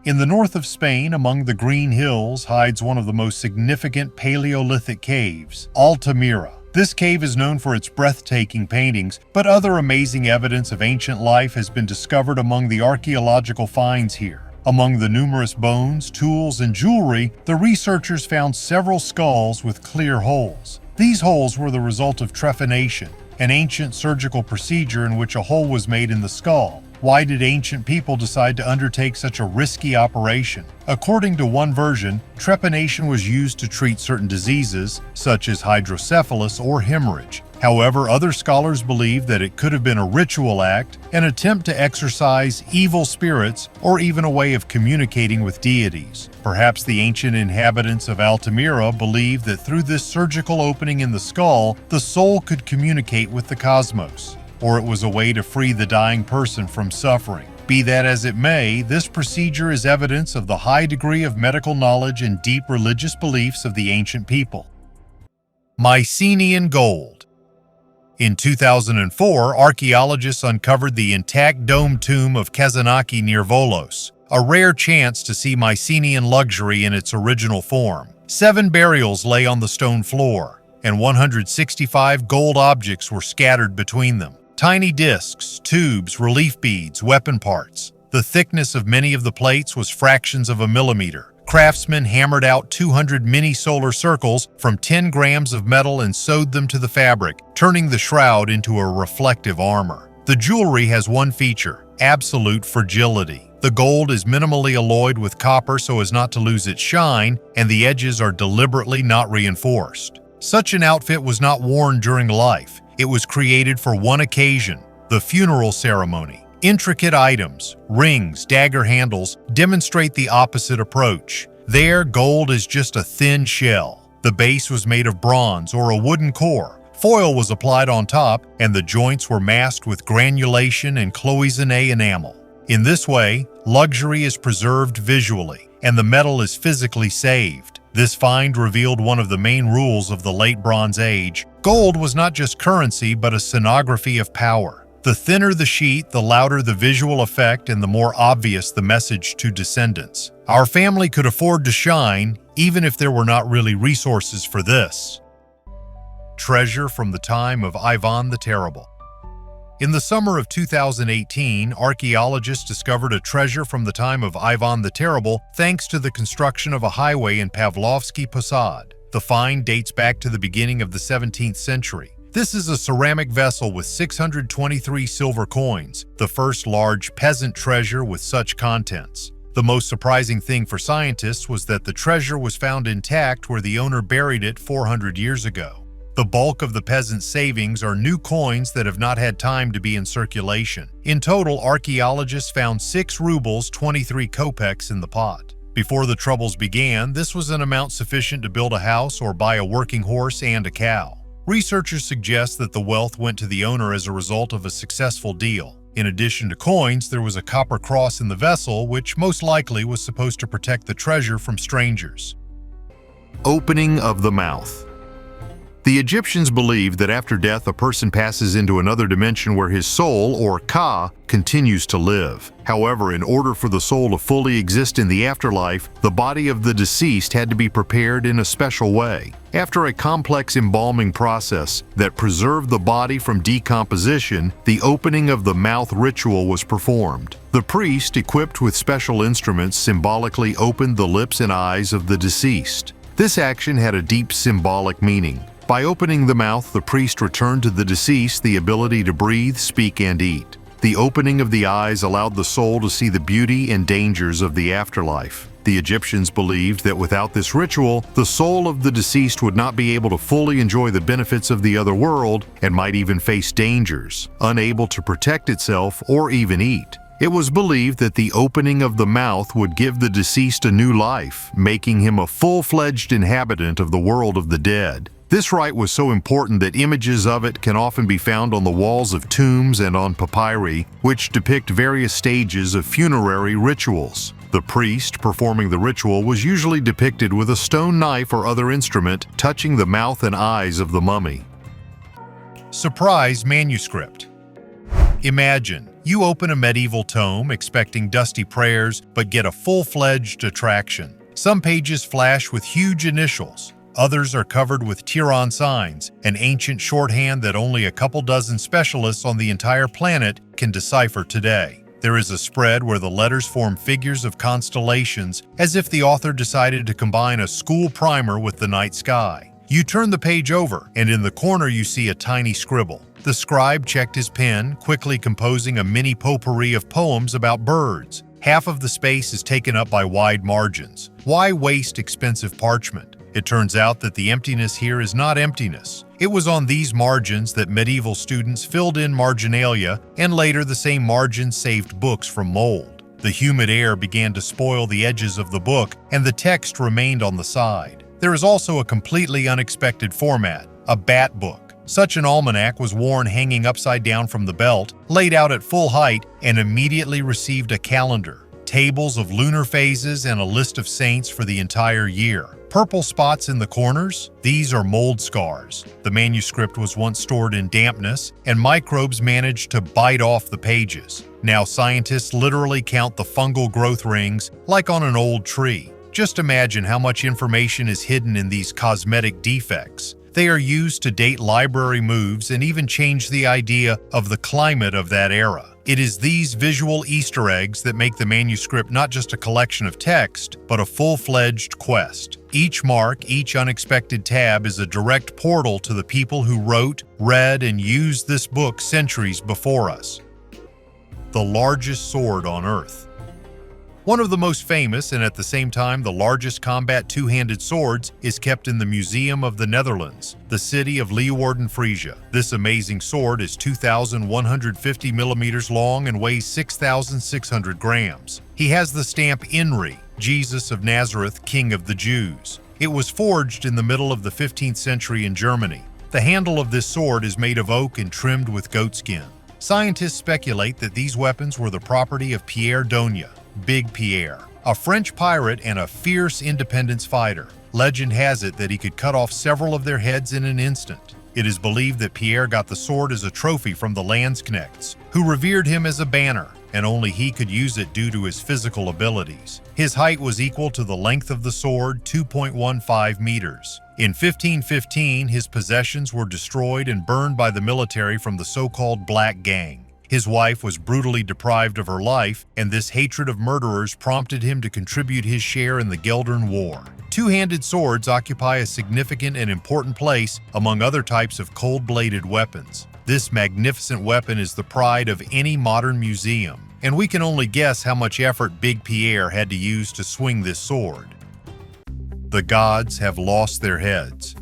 In the north of Spain, among the green hills, hides one of the most significant Paleolithic caves, Altamira. This cave is known for its breathtaking paintings, but other amazing evidence of ancient life has been discovered among the archaeological finds here. Among the numerous bones, tools, and jewelry, the researchers found several skulls with clear holes. These holes were the result of trepanation, an ancient surgical procedure in which a hole was made in the skull. Why did ancient people decide to undertake such a risky operation? According to one version, trepanation was used to treat certain diseases, such as hydrocephalus or hemorrhage. However, other scholars believe that it could have been a ritual act, an attempt to exorcise evil spirits, or even a way of communicating with deities. Perhaps the ancient inhabitants of Altamira believed that through this surgical opening in the skull, the soul could communicate with the cosmos, or it was a way to free the dying person from suffering. Be that as it may, this procedure is evidence of the high degree of medical knowledge and deep religious beliefs of the ancient people. Mycenaean gold. In 2004, archaeologists uncovered the intact dome tomb of Kazanaki near Volos, a rare chance to see Mycenaean luxury in its original form. 7 burials lay on the stone floor, and 165 gold objects were scattered between them. Tiny discs, tubes, relief beads, weapon parts. The thickness of many of the plates was fractions of a millimeter. Craftsmen hammered out 200 mini-solar circles from 10 grams of metal and sewed them to the fabric, turning the shroud into a reflective armor. The jewelry has one feature: absolute fragility. The gold is minimally alloyed with copper so as not to lose its shine, and the edges are deliberately not reinforced. Such an outfit was not worn during life. It was created for one occasion, the funeral ceremony. Intricate items, rings, dagger handles, demonstrate the opposite approach. There, gold is just a thin shell. The base was made of bronze or a wooden core. Foil was applied on top, and the joints were masked with granulation and cloisonné enamel. In this way, luxury is preserved visually, and the metal is physically saved. This find revealed one of the main rules of the late Bronze Age. Gold was not just currency, but a scenography of power. The thinner the sheet, the louder the visual effect and the more obvious the message to descendants. Our family could afford to shine, even if there were not really resources for this. Treasure from the time of Ivan the Terrible. In the summer of 2018, archaeologists discovered a treasure from the time of Ivan the Terrible thanks to the construction of a highway in Pavlovsky Posad. The find dates back to the beginning of the 17th century. This is a ceramic vessel with 623 silver coins, the first large peasant treasure with such contents. The most surprising thing for scientists was that the treasure was found intact where the owner buried it 400 years ago. The bulk of the peasants' savings are new coins that have not had time to be in circulation. In total, archaeologists found 6 rubles 23 kopecks in the pot. Before the troubles began, this was an amount sufficient to build a house or buy a working horse and a cow. Researchers suggest that the wealth went to the owner as a result of a successful deal. In addition to coins, there was a copper cross in the vessel, which most likely was supposed to protect the treasure from strangers. Opening of the mouth. The Egyptians believed that after death a person passes into another dimension where his soul, or ka, continues to live. However, in order for the soul to fully exist in the afterlife, the body of the deceased had to be prepared in a special way. After a complex embalming process that preserved the body from decomposition, the opening of the mouth ritual was performed. The priest, equipped with special instruments, symbolically opened the lips and eyes of the deceased. This action had a deep symbolic meaning. By opening the mouth, the priest returned to the deceased the ability to breathe, speak, and eat. The opening of the eyes allowed the soul to see the beauty and dangers of the afterlife. The Egyptians believed that without this ritual, the soul of the deceased would not be able to fully enjoy the benefits of the other world and might even face dangers, unable to protect itself or even eat. It was believed that the opening of the mouth would give the deceased a new life, making him a full-fledged inhabitant of the world of the dead. This rite was so important that images of it can often be found on the walls of tombs and on papyri, which depict various stages of funerary rituals. The priest performing the ritual was usually depicted with a stone knife or other instrument touching the mouth and eyes of the mummy. Surprise manuscript. Imagine, you open a medieval tome expecting dusty prayers but get a full-fledged attraction. Some pages flash with huge initials. Others are covered with Tiran signs, an ancient shorthand that only a couple dozen specialists on the entire planet can decipher today. There is a spread where the letters form figures of constellations, as if the author decided to combine a school primer with the night sky. You turn the page over, and in the corner you see a tiny scribble. The scribe checked his pen, quickly composing a mini potpourri of poems about birds. Half of the space is taken up by wide margins. Why waste expensive parchment? It turns out that the emptiness here is not emptiness. It was on these margins that medieval students filled in marginalia, and later the same margins saved books from mold. The humid air began to spoil the edges of the book, and the text remained on the side. There is also a completely unexpected format, a bat book. Such an almanac was worn hanging upside down from the belt, laid out at full height, and immediately received a calendar, tables of lunar phases, and a list of saints for the entire year. Purple spots in the corners? These are mold scars. The manuscript was once stored in dampness, and microbes managed to bite off the pages. Now scientists literally count the fungal growth rings like on an old tree. Just imagine how much information is hidden in these cosmetic defects. They are used to date library moves and even change the idea of the climate of that era. It is these visual Easter eggs that make the manuscript not just a collection of text, but a full-fledged quest. Each mark, each unexpected tab is a direct portal to the people who wrote, read, and used this book centuries before us. The largest sword on Earth. One of the most famous and at the same time the largest combat two-handed swords is kept in the Museum of the Netherlands, the city of Leeuwarden, Frisia. This amazing sword is 2,150 millimeters long and weighs 6,600 grams. He has the stamp INRI, Jesus of Nazareth, King of the Jews. It was forged in the middle of the 15th century in Germany. The handle of this sword is made of oak and trimmed with goatskin. Scientists speculate that these weapons were the property of Pierre Dogna, Big Pierre, a French pirate and a fierce independence fighter. Legend has it that he could cut off several of their heads in an instant. It is believed that Pierre got the sword as a trophy from the Landsknechts, who revered him as a banner, and only he could use it due to his physical abilities. His height was equal to the length of the sword, 2.15 meters. In 1515, his possessions were destroyed and burned by the military from the so-called Black Gang. His wife was brutally deprived of her life, and this hatred of murderers prompted him to contribute his share in the Geldern War. Two-handed swords occupy a significant and important place among other types of cold-bladed weapons. This magnificent weapon is the pride of any modern museum. and we can only guess how much effort Big Pierre had to use to swing this sword. The gods have lost their heads.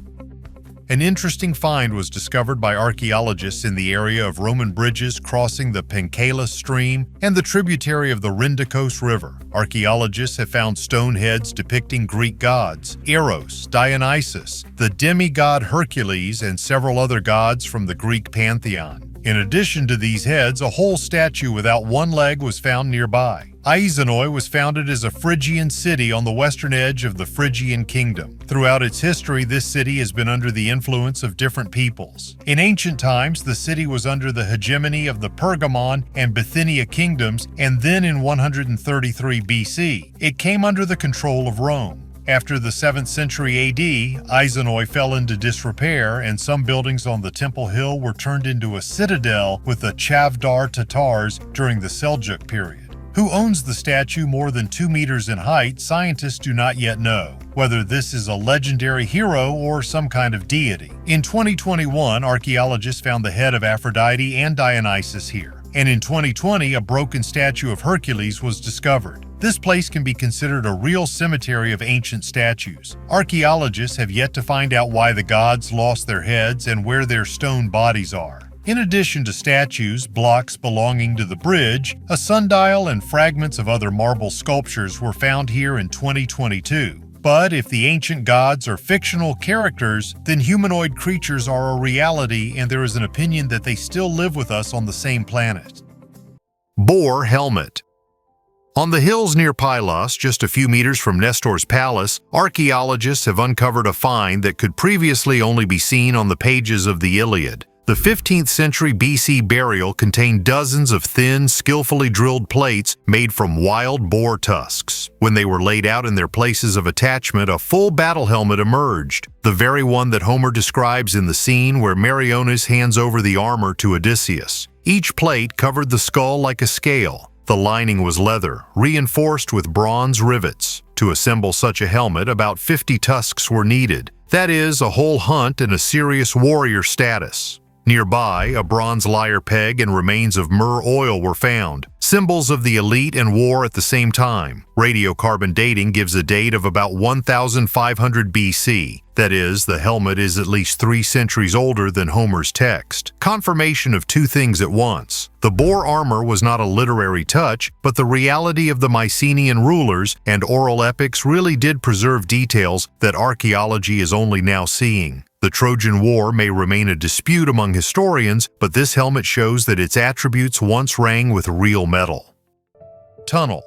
An interesting find was discovered by archaeologists in the area of Roman bridges crossing the Pencala stream and the tributary of the Rindikos River. Archaeologists have found stone heads depicting Greek gods, Eros, Dionysus, the demigod Hercules, and several other gods from the Greek pantheon. In addition to these heads, a whole statue without one leg was found nearby. Aizanoi was founded as a Phrygian city on the western edge of the Phrygian kingdom. Throughout its history, this city has been under the influence of different peoples. In ancient times, the city was under the hegemony of the Pergamon and Bithynia kingdoms, and then in 133 BC, it came under the control of Rome. After the 7th century AD, Aizanoi fell into disrepair, and some buildings on the Temple Hill were turned into a citadel with the Chavdar Tatars during the Seljuk period. Who owns the statue more than 2 meters in height, scientists do not yet know. Whether this is a legendary hero or some kind of deity. In 2021, archaeologists found the head of Aphrodite and Dionysus here. And in 2020, a broken statue of Hercules was discovered. This place can be considered a real cemetery of ancient statues. Archaeologists have yet to find out why the gods lost their heads and where their stone bodies are. In addition to statues, blocks belonging to the bridge, a sundial, and fragments of other marble sculptures were found here in 2022. But if the ancient gods are fictional characters, then humanoid creatures are a reality, and there is an opinion that they still live with us on the same planet. Boar helmet. On the hills near Pylos, just a few meters from Nestor's palace, archaeologists have uncovered a find that could previously only be seen on the pages of the Iliad. The 15th century BC burial contained dozens of thin, skillfully drilled plates made from wild boar tusks. When they were laid out in their places of attachment, a full battle helmet emerged, the very one that Homer describes in the scene where Meriones hands over the armor to Odysseus. Each plate covered the skull like a scale. The lining was leather, reinforced with bronze rivets. To assemble such a helmet, about 50 tusks were needed. That is, a whole hunt and a serious warrior status. Nearby, a bronze lyre peg and remains of myrrh oil were found, symbols of the elite and war at the same time. Radiocarbon dating gives a date of about 1500 BC. That is, the helmet is at least 3 centuries older than Homer's text. Confirmation of two things at once. The boar armor was not a literary touch, but the reality of the Mycenaean rulers and oral epics really did preserve details that archaeology is only now seeing. The Trojan War may remain a dispute among historians, but this helmet shows that its attributes once rang with real metal. Tunnel.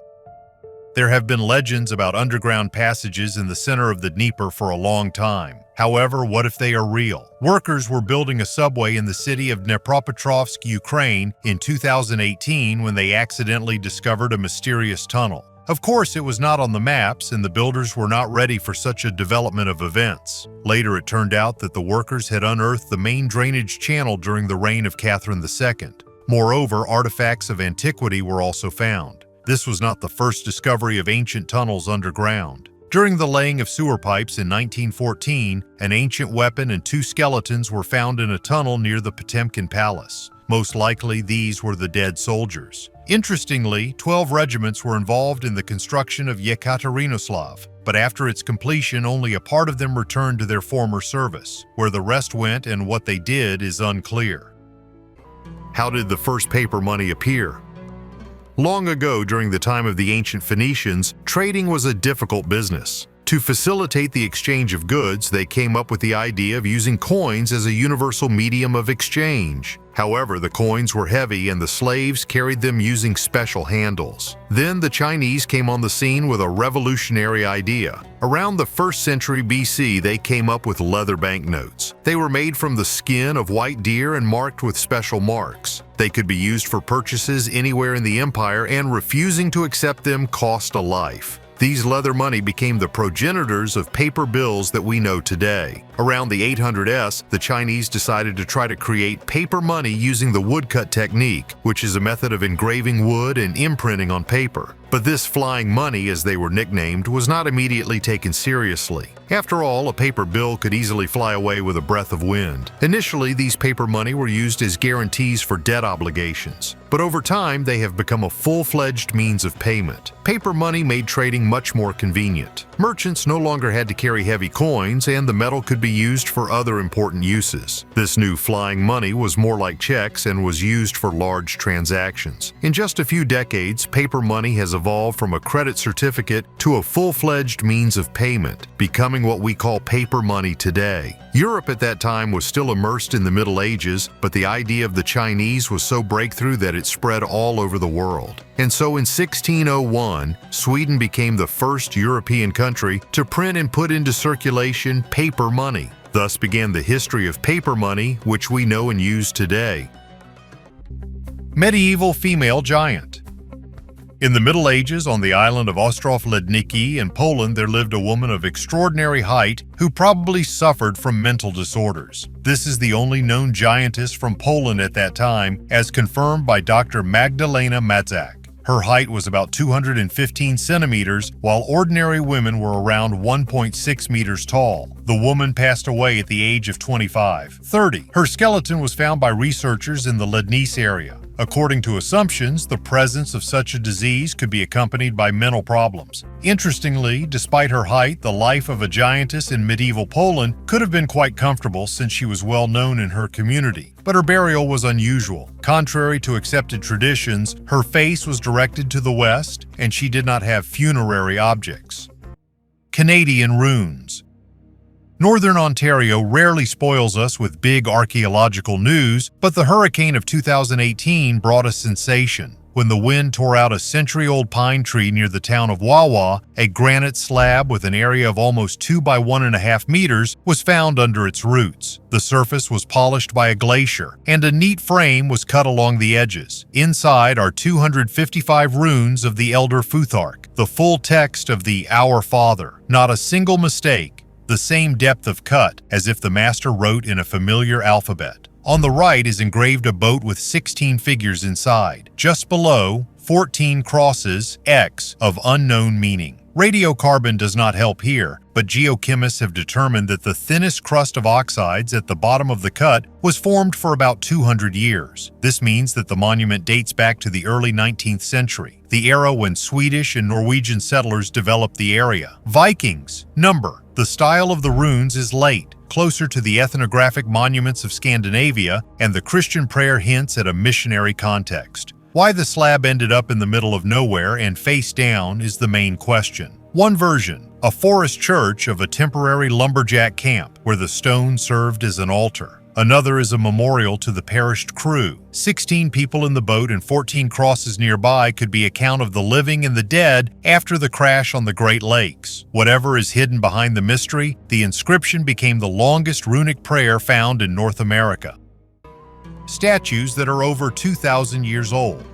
There have been legends about underground passages in the center of the Dnipro for a long time. However, what if they are real? Workers were building a subway in the city of Dnipropetrovsk, Ukraine in 2018 when they accidentally discovered a mysterious tunnel. Of course, it was not on the maps, and the builders were not ready for such a development of events. Later, it turned out that the workers had unearthed the main drainage channel during the reign of Catherine II. Moreover, artifacts of antiquity were also found. This was not the first discovery of ancient tunnels underground. During the laying of sewer pipes in 1914, an ancient weapon and 2 skeletons were found in a tunnel near the Potemkin Palace. Most likely, these were the dead soldiers. Interestingly, 12 regiments were involved in the construction of Yekaterinoslav, but after its completion, only a part of them returned to their former service. Where the rest went and what they did is unclear. How did the first paper money appear? Long ago, during the time of the ancient Phoenicians, trading was a difficult business. To facilitate the exchange of goods, they came up with the idea of using coins as a universal medium of exchange. However, the coins were heavy and the slaves carried them using special handles. Then the Chinese came on the scene with a revolutionary idea. Around the 1st century BC, they came up with leather banknotes. They were made from the skin of white deer and marked with special marks. They could be used for purchases anywhere in the empire, and refusing to accept them cost a life. These leather money became the progenitors of paper bills that we know today. Around the 800s, the Chinese decided to try to create paper money using the woodcut technique, which is a method of engraving wood and imprinting on paper. But this flying money, as they were nicknamed, was not immediately taken seriously. After all, a paper bill could easily fly away with a breath of wind. Initially, these paper money were used as guarantees for debt obligations, but over time they have become a full-fledged means of payment. Paper money made trading much more convenient. Merchants no longer had to carry heavy coins, and the metal could be used for other important uses. This new flying money was more like checks and was used for large transactions. In just a few decades, paper money has evolved from a credit certificate to a full-fledged means of payment, becoming what we call paper money today. Europe at that time was still immersed in the Middle Ages, but the idea of the Chinese was so breakthrough that it spread all over the world. And so in 1601, Sweden became the first European country to print and put into circulation paper money. Thus began the history of paper money, which we know and use today. Medieval female giant. In the Middle Ages, on the island of Ostrów-Lednicki in Poland, there lived a woman of extraordinary height who probably suffered from mental disorders. This is the only known giantess from Poland at that time, as confirmed by Dr. Magdalena Madzak. Her height was about 215 centimeters, while ordinary women were around 1.6 meters tall. The woman passed away at the age of 30. Her skeleton was found by researchers in the Lednice area. According to assumptions, the presence of such a disease could be accompanied by mental problems. Interestingly, despite her height, the life of a giantess in medieval Poland could have been quite comfortable since she was well known in her community. But her burial was unusual. Contrary to accepted traditions, her face was directed to the west, and she did not have funerary objects. Canadian runes. Northern Ontario rarely spoils us with big archaeological news, but the hurricane of 2018 brought a sensation. When the wind tore out a century-old pine tree near the town of Wawa, a granite slab with an area of almost 2 by 1.5 meters was found under its roots. The surface was polished by a glacier, and a neat frame was cut along the edges. Inside are 255 runes of the Elder Futhark, the full text of the Our Father. Not a single mistake. The same depth of cut, as if the master wrote in a familiar alphabet. On the right is engraved a boat with 16 figures inside. Just below, 14 crosses, X, of unknown meaning. Radiocarbon does not help here, but geochemists have determined that the thinnest crust of oxides at the bottom of the cut was formed for about 200 years. This means that the monument dates back to the early 19th century, the era when Swedish and Norwegian settlers developed the area. Vikings. Number. The style of the runes is late, closer to the ethnographic monuments of Scandinavia, and the Christian prayer hints at a missionary context. Why the slab ended up in the middle of nowhere and face down is the main question. One version, a forest church of a temporary lumberjack camp where the stone served as an altar. Another is a memorial to the perished crew. 16 people in the boat and 14 crosses nearby could be account of the living and the dead after the crash on the Great Lakes. Whatever is hidden behind the mystery, the inscription became the longest runic prayer found in North America. Statues that are over 2,000 years old.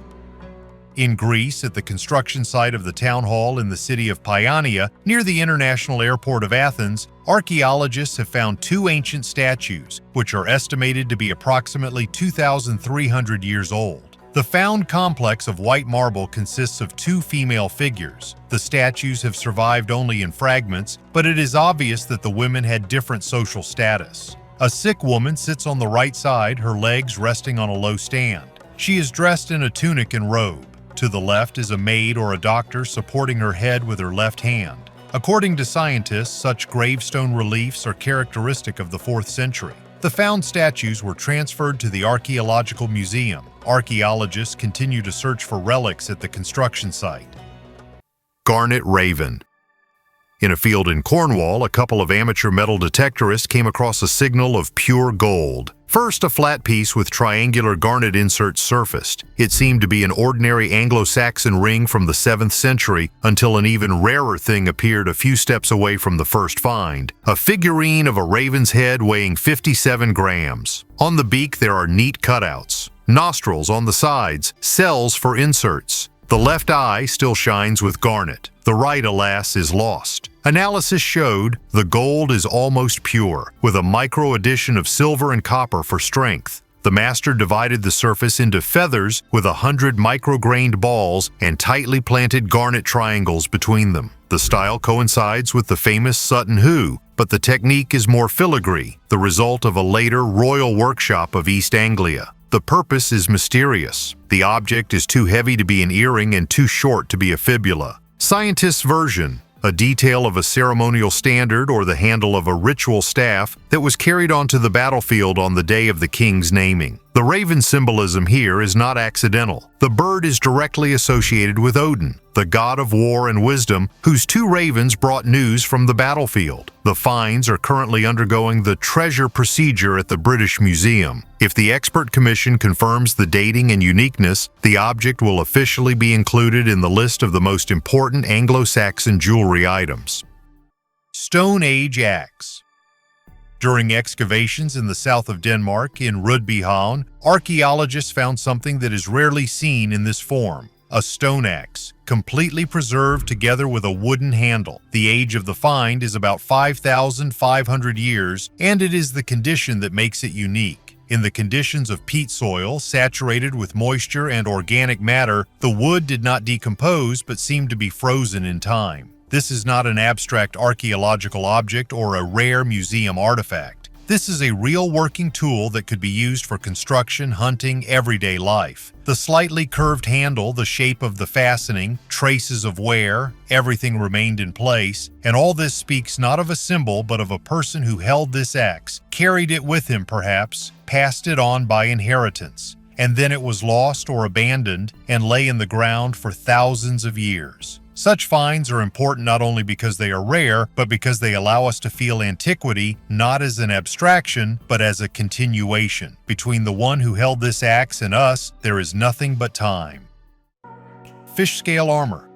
In Greece, at the construction site of the town hall in the city of Paionia, near the International Airport of Athens, archaeologists have found 2 ancient statues, which are estimated to be approximately 2,300 years old. The found complex of white marble consists of 2 female figures. The statues have survived only in fragments, but it is obvious that the women had different social status. A sick woman sits on the right side, her legs resting on a low stand. She is dressed in a tunic and robe. To the left is a maid or a doctor supporting her head with her left hand. According to scientists, such gravestone reliefs are characteristic of the 4th century. The found statues were transferred to the Archaeological Museum. Archaeologists continue to search for relics at the construction site. Garnet Raven. In a field in Cornwall, a couple of amateur metal detectorists came across a signal of pure gold. First, a flat piece with triangular garnet inserts surfaced. It seemed to be an ordinary Anglo-Saxon ring from the 7th century until an even rarer thing appeared a few steps away from the first find, a figurine of a raven's head weighing 57 grams. On the beak there are neat cutouts, nostrils on the sides, cells for inserts. The left eye still shines with garnet. The right, alas, is lost. Analysis showed the gold is almost pure, with a micro addition of silver and copper for strength. The master divided the surface into feathers with 100 micrograined balls and tightly planted garnet triangles between them. The style coincides with the famous Sutton Hoo, but the technique is more filigree, the result of a later royal workshop of East Anglia. The purpose is mysterious. The object is too heavy to be an earring and too short to be a fibula. Scientist's version: a detail of a ceremonial standard or the handle of a ritual staff that was carried onto the battlefield on the day of the king's naming. The raven symbolism here is not accidental. The bird is directly associated with Odin, the god of war and wisdom, whose 2 ravens brought news from the battlefield. The finds are currently undergoing the treasure procedure at the British Museum. If the expert commission confirms the dating and uniqueness, the object will officially be included in the list of the most important Anglo-Saxon jewelry items. Stone Age Axe. During excavations in the south of Denmark in Rødbyhavn, archaeologists found something that is rarely seen in this form: a stone axe, completely preserved together with a wooden handle. The age of the find is about 5,500 years, and it is the condition that makes it unique. In the conditions of peat soil, saturated with moisture and organic matter, the wood did not decompose but seemed to be frozen in time. This is not an abstract archaeological object or a rare museum artifact. This is a real working tool that could be used for construction, hunting, everyday life. The slightly curved handle, the shape of the fastening, traces of wear, everything remained in place, and all this speaks not of a symbol but of a person who held this axe, carried it with him perhaps, passed it on by inheritance, and then it was lost or abandoned and lay in the ground for thousands of years. Such finds are important not only because they are rare, but because they allow us to feel antiquity not as an abstraction, but as a continuation. Between the one who held this axe and us, there is nothing but time. Fish scale armor.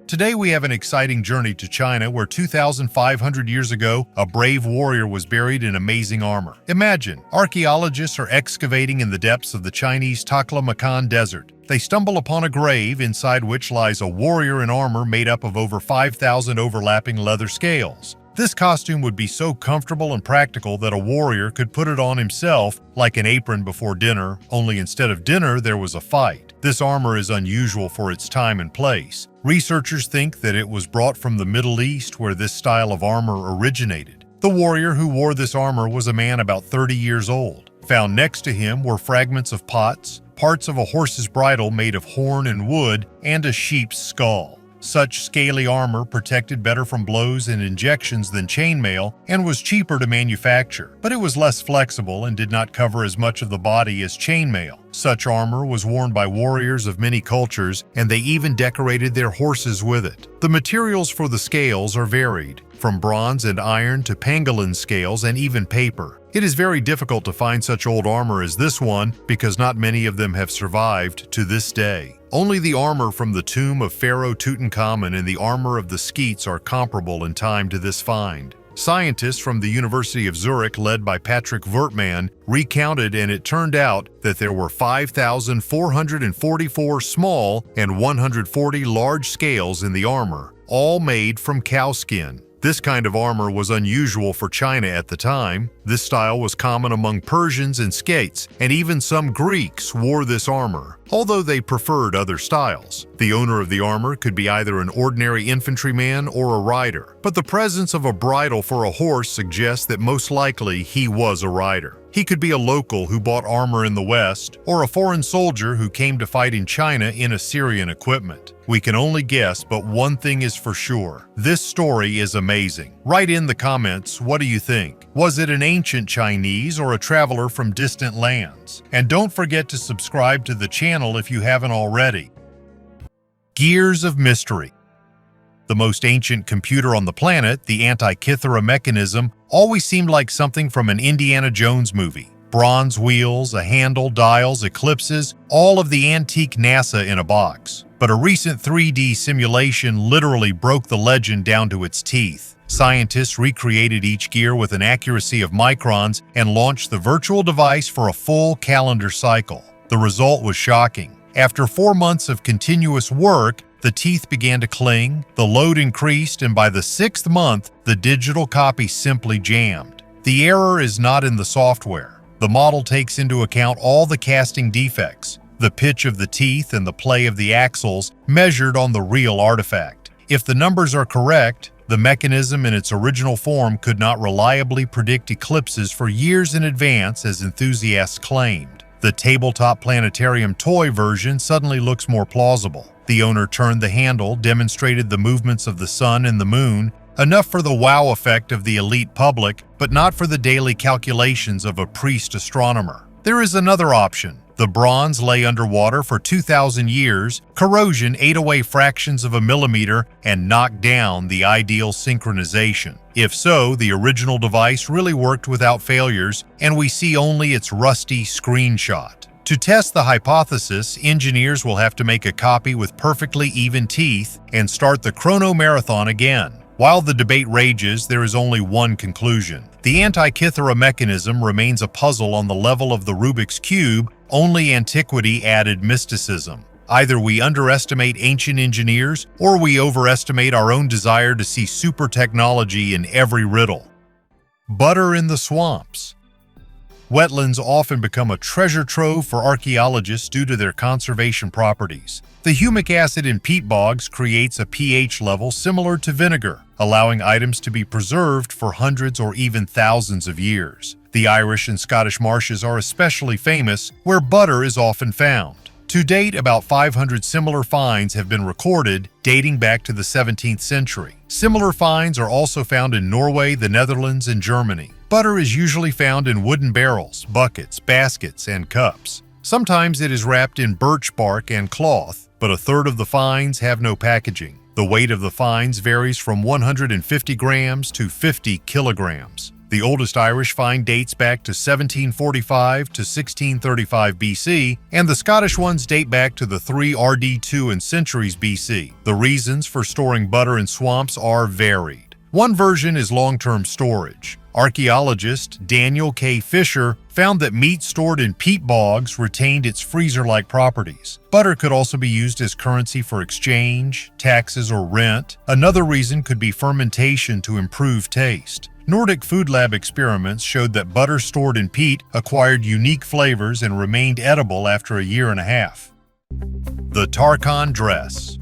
Today we have an exciting journey to China where 2,500 years ago, a brave warrior was buried in amazing armor. Imagine, archaeologists are excavating in the depths of the Chinese Taklamakan Desert. They stumble upon a grave inside which lies a warrior in armor made up of over 5,000 overlapping leather scales. This costume would be so comfortable and practical that a warrior could put it on himself like an apron before dinner, only instead of dinner there was a fight. This armor is unusual for its time and place. Researchers think that it was brought from the Middle East where this style of armor originated. The warrior who wore this armor was a man about 30 years old. Found next to him were fragments of pots, parts of a horse's bridle made of horn and wood, and a sheep's skull. Such scaly armor protected better from blows and injections than chainmail and was cheaper to manufacture, but it was less flexible and did not cover as much of the body as chainmail. Such armor was worn by warriors of many cultures, and they even decorated their horses with it. The materials for the scales are varied, from bronze and iron to pangolin scales and even paper. It is very difficult to find such old armor as this one because not many of them have survived to this day. Only the armor from the tomb of Pharaoh Tutankhamun and the armor of the Scythians are comparable in time to this find. Scientists from the University of Zurich, led by Patrick Wertmann, recounted, and it turned out that there were 5,444 small and 140 large scales in the armor, all made from cow skin. This kind of armor was unusual for China at the time. This style was common among Persians and Scythians, and even some Greeks wore this armor, although they preferred other styles. The owner of the armor could be either an ordinary infantryman or a rider, but the presence of a bridle for a horse suggests that most likely he was a rider. He could be a local who bought armor in the West, or a foreign soldier who came to fight in China in Assyrian equipment. We can only guess, but one thing is for sure. This story is amazing. Write in the comments, what do you think? Was it an ancient Chinese or a traveler from distant lands? And don't forget to subscribe to the channel if you haven't already. Gears of Mystery. The most ancient computer on the planet, the Antikythera mechanism, always seemed like something from an Indiana Jones movie. Bronze wheels, a handle, dials, eclipses, all of the antique NASA in a box. But a recent 3D simulation literally broke the legend down to its teeth. Scientists recreated each gear with an accuracy of microns and launched the virtual device for a full calendar cycle. The result was shocking. After 4 months of continuous work, the teeth began to cling, the load increased, and by the 6th month, the digital copy simply jammed. The error is not in the software. The The model takes into account all the casting defects, the pitch of the teeth and the play of the axles measured on the real artifact. If the numbers are correct, the mechanism in its original form could not reliably predict eclipses for years in advance as enthusiasts claimed. The tabletop planetarium toy version suddenly looks more plausible. The owner turned the handle, demonstrated the movements of the sun and the moon, enough for the wow effect of the elite public, but not for the daily calculations of a priest astronomer. There is another option. The bronze lay underwater for 2,000 years, corrosion ate away fractions of a millimeter and knocked down the ideal synchronization. If so, the original device really worked without failures, and we see only its rusty screenshot. To test the hypothesis, engineers will have to make a copy with perfectly even teeth and start the chrono marathon again. While the debate rages, there is only one conclusion. The Antikythera mechanism remains a puzzle on the level of the Rubik's Cube, only antiquity added mysticism. Either we underestimate ancient engineers, or we overestimate our own desire to see super technology in every riddle. Butter in the swamps. Wetlands often become a treasure trove for archaeologists due to their conservation properties. The humic acid in peat bogs creates a pH level similar to vinegar, allowing items to be preserved for hundreds or even thousands of years. The Irish and Scottish marshes are especially famous, where butter is often found. To date, about 500 similar finds have been recorded, dating back to the 17th century. Similar finds are also found in Norway, the Netherlands, and Germany. Butter is usually found in wooden barrels, buckets, baskets, and cups. Sometimes it is wrapped in birch bark and cloth, but a third of the finds have no packaging. The weight of the finds varies from 150 grams to 50 kilograms. The oldest Irish find dates back to 1745 to 1635 BC, and the Scottish ones date back to the 3 RD2 and centuries BC. The reasons for storing butter in swamps are varied. One version is long-term storage. Archaeologist Daniel K. Fisher found that meat stored in peat bogs retained its freezer-like properties. Butter could also be used as currency for exchange, taxes, or rent. Another reason could be fermentation to improve taste. Nordic Food Lab experiments showed that butter stored in peat acquired unique flavors and remained edible after a year and a half. The Tarkhan dress.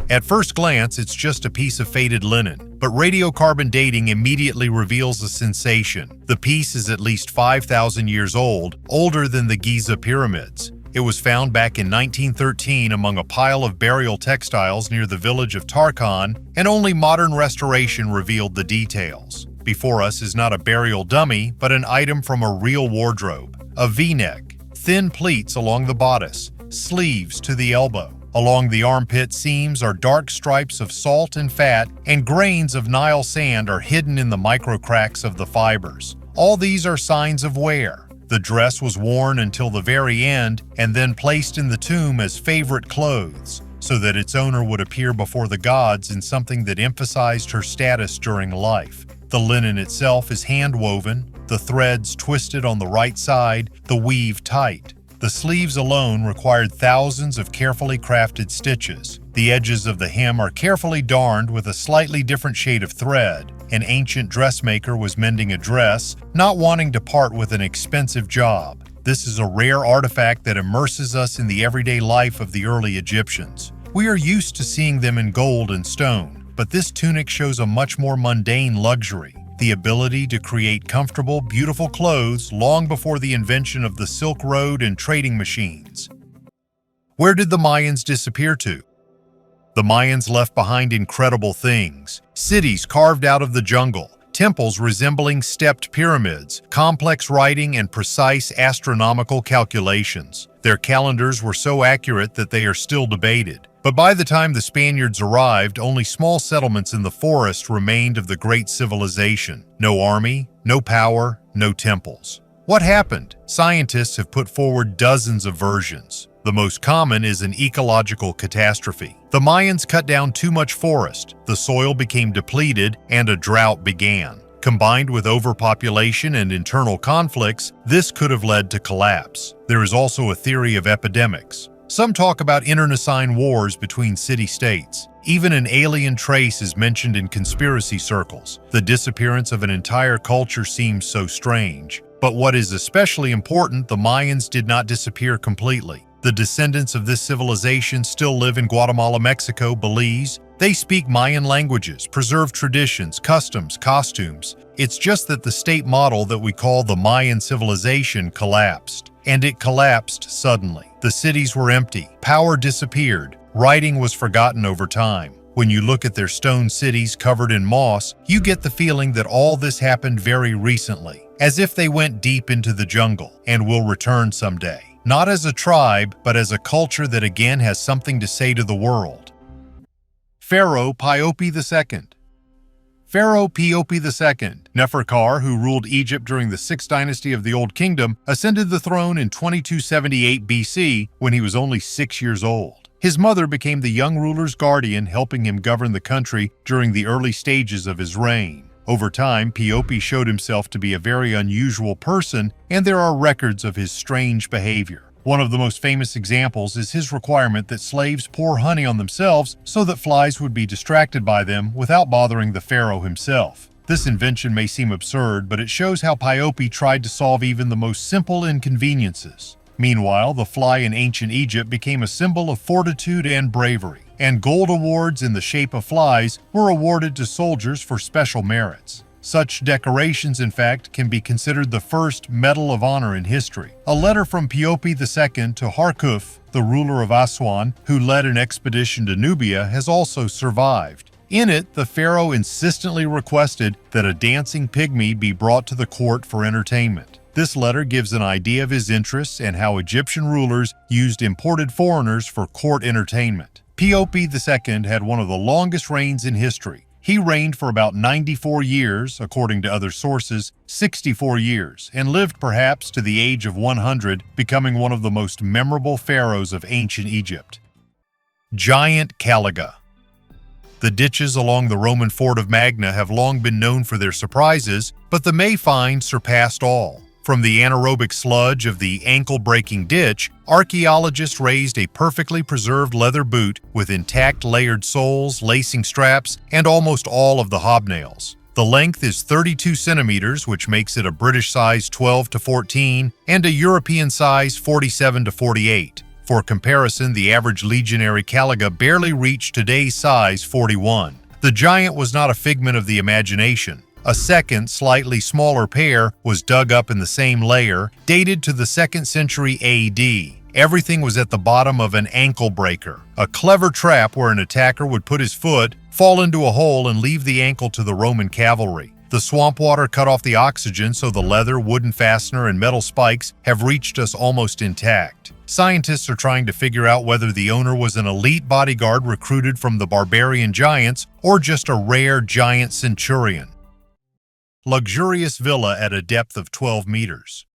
At first glance, it's just a piece of faded linen, but radiocarbon dating immediately reveals a sensation. The piece is at least 5,000 years old, older than the Giza pyramids. It was found back in 1913 among a pile of burial textiles near the village of Tarkhan, and only modern restoration revealed the details. Before us is not a burial dummy, but an item from a real wardrobe. A V-neck, thin pleats along the bodice, sleeves to the elbow. Along the armpit seams are dark stripes of salt and fat, and grains of Nile sand are hidden in the microcracks of the fibers. All these are signs of wear. The dress was worn until the very end and then placed in the tomb as favorite clothes, so that its owner would appear before the gods in something that emphasized her status during life. The linen itself is hand-woven, the threads twisted on the right side, the weave tight. The sleeves alone required thousands of carefully crafted stitches. The edges of the hem are carefully darned with a slightly different shade of thread. An ancient dressmaker was mending a dress, not wanting to part with an expensive job. This is a rare artifact that immerses us in the everyday life of the early Egyptians. We are used to seeing them in gold and stone, but this tunic shows a much more mundane luxury. The ability to create comfortable, beautiful clothes long before the invention of the Silk Road and trading machines. Where did the Mayans disappear to? The Mayans left behind incredible things: cities carved out of the jungle, temples resembling stepped pyramids, complex writing, and precise astronomical calculations. Their calendars were so accurate that they are still debated. But by the time the Spaniards arrived, only small settlements in the forest remained of the great civilization. No army, no power, no temples. What happened? Scientists have put forward dozens of versions. The most common is an ecological catastrophe. The Mayans cut down too much forest, the soil became depleted, and a drought began. Combined with overpopulation and internal conflicts, this could have led to collapse. There is also a theory of epidemics. Some talk about internecine wars between city-states. Even an alien trace is mentioned in conspiracy circles. The disappearance of an entire culture seems so strange. But what is especially important, the Mayans did not disappear completely. The descendants of this civilization still live in Guatemala, Mexico, Belize. They speak Mayan languages, preserve traditions, customs, costumes. It's just that the state model that we call the Mayan civilization collapsed. And it collapsed suddenly. The cities were empty, power disappeared, writing was forgotten over time. When you look at their stone cities covered in moss, you get the feeling that all this happened very recently, as if they went deep into the jungle and will return someday. Not as a tribe, but as a culture that again has something to say to the world. Pharaoh Piopi II. Pharaoh Piopi II, Neferkar, who ruled Egypt during the 6th dynasty of the Old Kingdom, ascended the throne in 2278 BC when he was only 6 years old. His mother became the young ruler's guardian, helping him govern the country during the early stages of his reign. Over time, Piopi showed himself to be a very unusual person, and there are records of his strange behavior. One of the most famous examples is his requirement that slaves pour honey on themselves so that flies would be distracted by them without bothering the pharaoh himself. This invention may seem absurd, but it shows how Piopi tried to solve even the most simple inconveniences. Meanwhile, the fly in ancient Egypt became a symbol of fortitude and bravery, and gold awards in the shape of flies were awarded to soldiers for special merits. Such decorations, in fact, can be considered the first Medal of Honor in history. A letter from Piopi II to Harkuf, the ruler of Aswan, who led an expedition to Nubia, has also survived. In it, the pharaoh insistently requested that a dancing pygmy be brought to the court for entertainment. This letter gives an idea of his interests and how Egyptian rulers used imported foreigners for court entertainment. Piopi II had one of the longest reigns in history. He reigned for about 94 years, according to other sources, 64 years, and lived perhaps to the age of 100, becoming one of the most memorable pharaohs of ancient Egypt. Giant Caliga. The ditches along the Roman fort of Magna have long been known for their surprises, but the May find surpassed all. From the anaerobic sludge of the ankle-breaking ditch, archaeologists raised a perfectly preserved leather boot with intact layered soles, lacing straps, and almost all of the hobnails. The length is 32 centimeters, which makes it a British size 12 to 14 and a European size 47 to 48. For comparison, the average legionary caliga barely reached today's size 41. The giant was not a figment of the imagination. A second, slightly smaller pair was dug up in the same layer, dated to the 2nd century AD. Everything was at the bottom of an ankle breaker, a clever trap where an attacker would put his foot, fall into a hole, and leave the ankle to the Roman cavalry. The swamp water cut off the oxygen, so the leather, wooden fastener, and metal spikes have reached us almost intact. Scientists are trying to figure out whether the owner was an elite bodyguard recruited from the barbarian giants or just a rare giant centurion. Luxurious villa at a depth of 12 meters.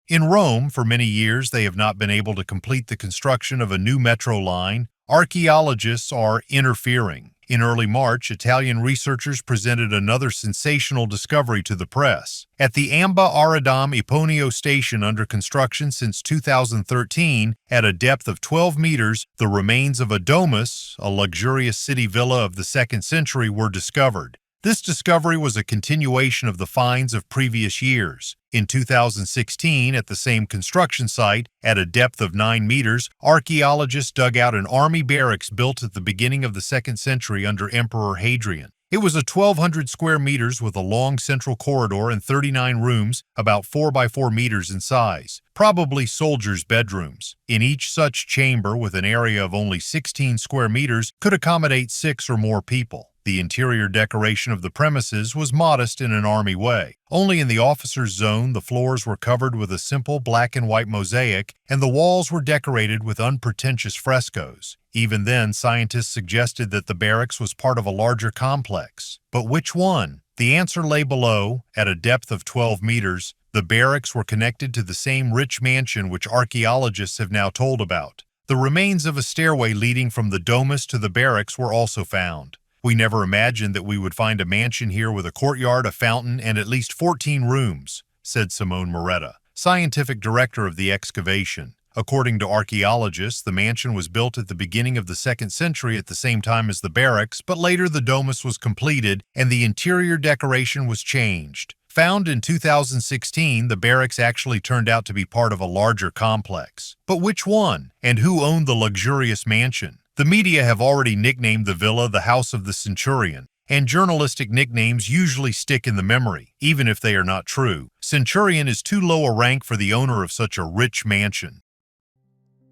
In Rome, for many years, they have not been able to complete the construction of a new metro line. Archaeologists are interfering. In early March, Italian researchers presented another sensational discovery to the press. At the Amba Aradam Iponio station under construction since 2013, at a depth of 12 meters, the remains of a domus, a luxurious city villa of the 2nd century, were discovered. This discovery was a continuation of the finds of previous years. In 2016, at the same construction site, at a depth of 9 meters, archaeologists dug out an army barracks built at the beginning of the 2nd century under Emperor Hadrian. It was a 1,200 square meters with a long central corridor and 39 rooms, about 4 by 4 meters in size, probably soldiers' bedrooms. In each such chamber, with an area of only 16 square meters, could accommodate 6 or more people. The interior decoration of the premises was modest in an army way. Only in the officers' zone, the floors were covered with a simple black and white mosaic, and the walls were decorated with unpretentious frescoes. Even then, scientists suggested that the barracks was part of a larger complex. But which one? The answer lay below. At a depth of 12 meters, the barracks were connected to the same rich mansion which archaeologists have now told about. The remains of a stairway leading from the domus to the barracks were also found. We never imagined that we would find a mansion here with a courtyard, a fountain, and at least 14 rooms, said Simone Moretta, scientific director of the excavation. According to archaeologists, the mansion was built at the beginning of the 2nd century at the same time as the barracks, but later the domus was completed and the interior decoration was changed. Found in 2016, the barracks actually turned out to be part of a larger complex. But which one? And who owned the luxurious mansion? The media have already nicknamed the villa the House of the Centurion, and journalistic nicknames usually stick in the memory, even if they are not true. Centurion is too low a rank for the owner of such a rich mansion.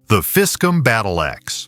The Fiscum Battle Axe.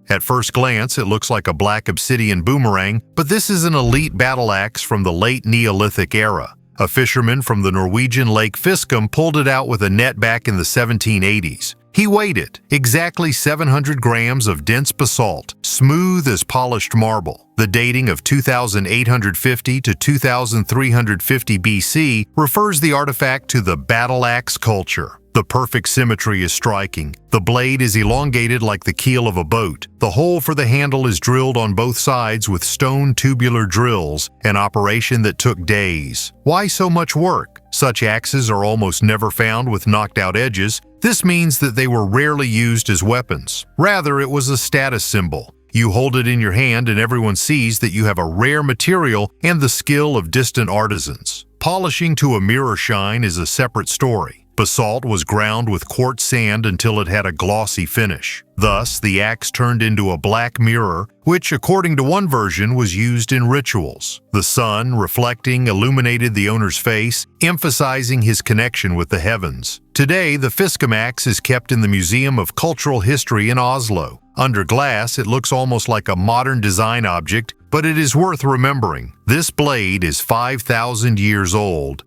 At first glance, it looks like a black obsidian boomerang, but this is an elite battle axe from the late Neolithic era. A fisherman from the Norwegian Lake Fiscum pulled it out with a net back in the 1780s. He weighed it, exactly 700 grams of dense basalt, smooth as polished marble. The dating of 2850 to 2350 BC refers the artifact to the battle axe culture. The perfect symmetry is striking. The blade is elongated like the keel of a boat. The hole for the handle is drilled on both sides with stone tubular drills, an operation that took days. Why so much work? Such axes are almost never found with knocked-out edges. This means that they were rarely used as weapons. Rather, it was a status symbol. You hold it in your hand and everyone sees that you have a rare material and the skill of distant artisans. Polishing to a mirror shine is a separate story. Basalt was ground with quartz sand until it had a glossy finish. Thus, the axe turned into a black mirror, which, according to one version, was used in rituals. The sun, reflecting, illuminated the owner's face, emphasizing his connection with the heavens. Today, the Fiscum axe is kept in the Museum of Cultural History in Oslo. Under glass, it looks almost like a modern design object, but it is worth remembering. This blade is 5,000 years old.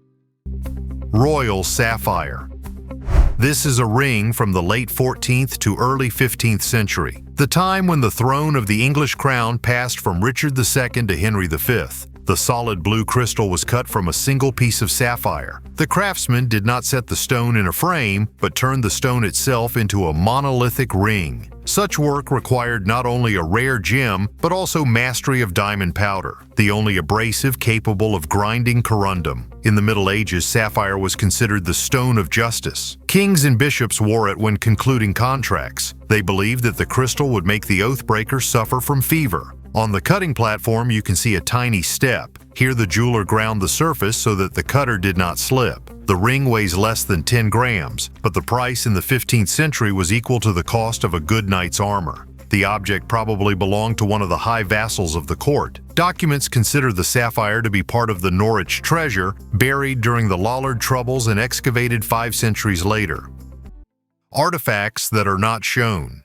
Royal Sapphire. This is a ring from the late 14th to early 15th century, the time when the throne of the English crown passed from Richard II to Henry V. The solid blue crystal was cut from a single piece of sapphire. The craftsman did not set the stone in a frame, but turned the stone itself into a monolithic ring. Such work required not only a rare gem, but also mastery of diamond powder, the only abrasive capable of grinding corundum. In the Middle Ages, sapphire was considered the stone of justice. Kings and bishops wore it when concluding contracts. They believed that the crystal would make the oath-breaker suffer from fever. On the cutting platform, you can see a tiny step. Here the jeweler ground the surface so that the cutter did not slip. The ring weighs less than 10 grams, but the price in the 15th century was equal to the cost of a good knight's armor. The object probably belonged to one of the high vassals of the court. Documents consider the sapphire to be part of the Norwich treasure, buried during the Lollard Troubles and excavated 5 centuries later. Artifacts that are not shown.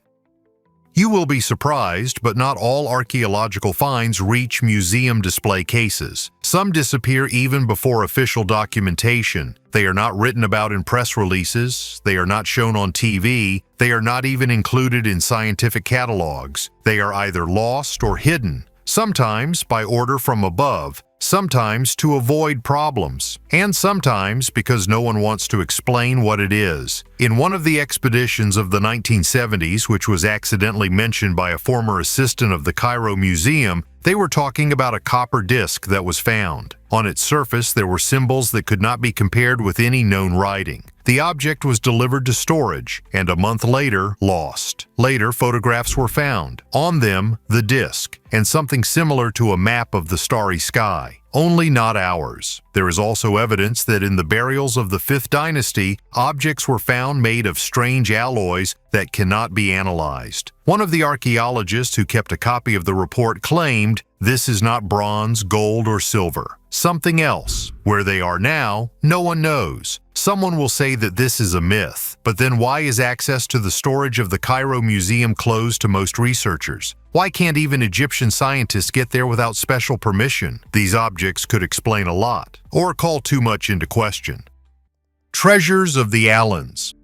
You will be surprised, but not all archaeological finds reach museum display cases. Some disappear even before official documentation. They are not written about in press releases, they are not shown on TV, they are not even included in scientific catalogs. They are either lost or hidden, sometimes by order from above, sometimes to avoid problems, and sometimes because no one wants to explain what it is. In one of the expeditions of the 1970s, which was accidentally mentioned by a former assistant of the Cairo Museum, they were talking about a copper disc that was found. On its surface, there were symbols that could not be compared with any known writing. The object was delivered to storage, and a month later, lost. Later, photographs were found. On them, the disc, and something similar to a map of the starry sky. Only not ours. There is also evidence that in the burials of the 5th dynasty, objects were found made of strange alloys that cannot be analyzed. One of the archaeologists who kept a copy of the report claimed, "This is not bronze, gold, or silver. Something else. Where they are now, no one knows." Someone will say that this is a myth, but then why is access to the storage of the Cairo Museum closed to most researchers? Why can't even Egyptian scientists get there without special permission? These objects could explain a lot, or call too much into question. Treasures of the Alans.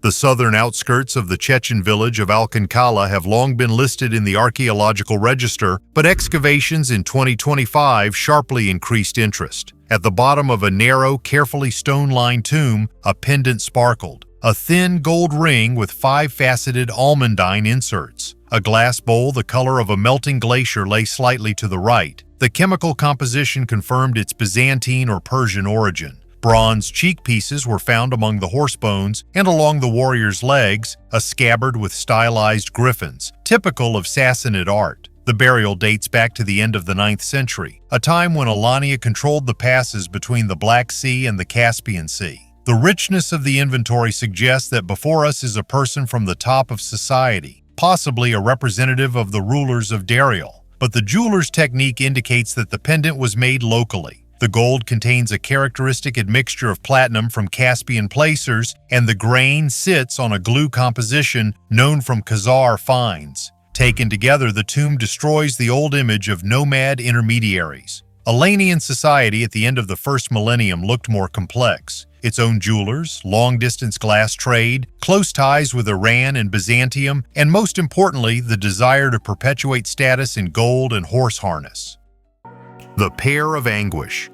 The southern outskirts of the Chechen village of Alkankala have long been listed in the archaeological register, but excavations in 2025 sharply increased interest. At the bottom of a narrow, carefully stone-lined tomb, a pendant sparkled. A thin gold ring with 5-faceted almandine inserts. A glass bowl the color of a melting glacier lay slightly to the right. The chemical composition confirmed its Byzantine or Persian origin. Bronze cheek pieces were found among the horse bones, and along the warrior's legs, a scabbard with stylized griffins, typical of Sassanid art. The burial dates back to the end of the 9th century, a time when Alania controlled the passes between the Black Sea and the Caspian Sea. The richness of the inventory suggests that before us is a person from the top of society, possibly a representative of the rulers of Dariel. But the jeweler's technique indicates that the pendant was made locally. The gold contains a characteristic admixture of platinum from Caspian placers, and the grain sits on a glue composition known from Khazar finds. Taken together, the tomb destroys the old image of nomad intermediaries. Alanian society at the end of the first millennium looked more complex. Its own jewelers, long-distance glass trade, close ties with Iran and Byzantium, and most importantly, the desire to perpetuate status in gold and horse harness. The Pear of Anguish.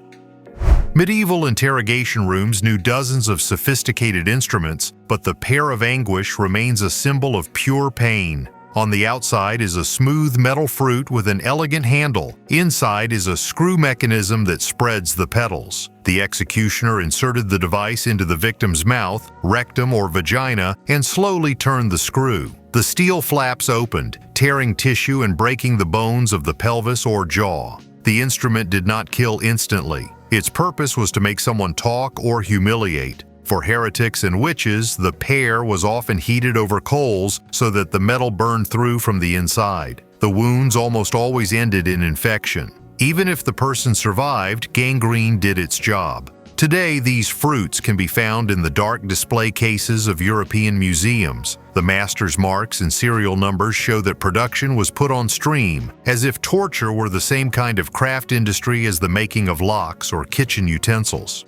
Medieval interrogation rooms knew dozens of sophisticated instruments, but the Pear of Anguish remains a symbol of pure pain. On the outside is a smooth metal fruit with an elegant handle. Inside is a screw mechanism that spreads the petals. The executioner inserted the device into the victim's mouth, rectum, or vagina and slowly turned the screw. The steel flaps opened, tearing tissue and breaking the bones of the pelvis or jaw. The instrument did not kill instantly. Its purpose was to make someone talk or humiliate. For heretics and witches, the pear was often heated over coals so that the metal burned through from the inside. The wounds almost always ended in infection. Even if the person survived, gangrene did its job. Today, these fruits can be found in the dark display cases of European museums. The master's marks and serial numbers show that production was put on stream, as if torture were the same kind of craft industry as the making of locks or kitchen utensils.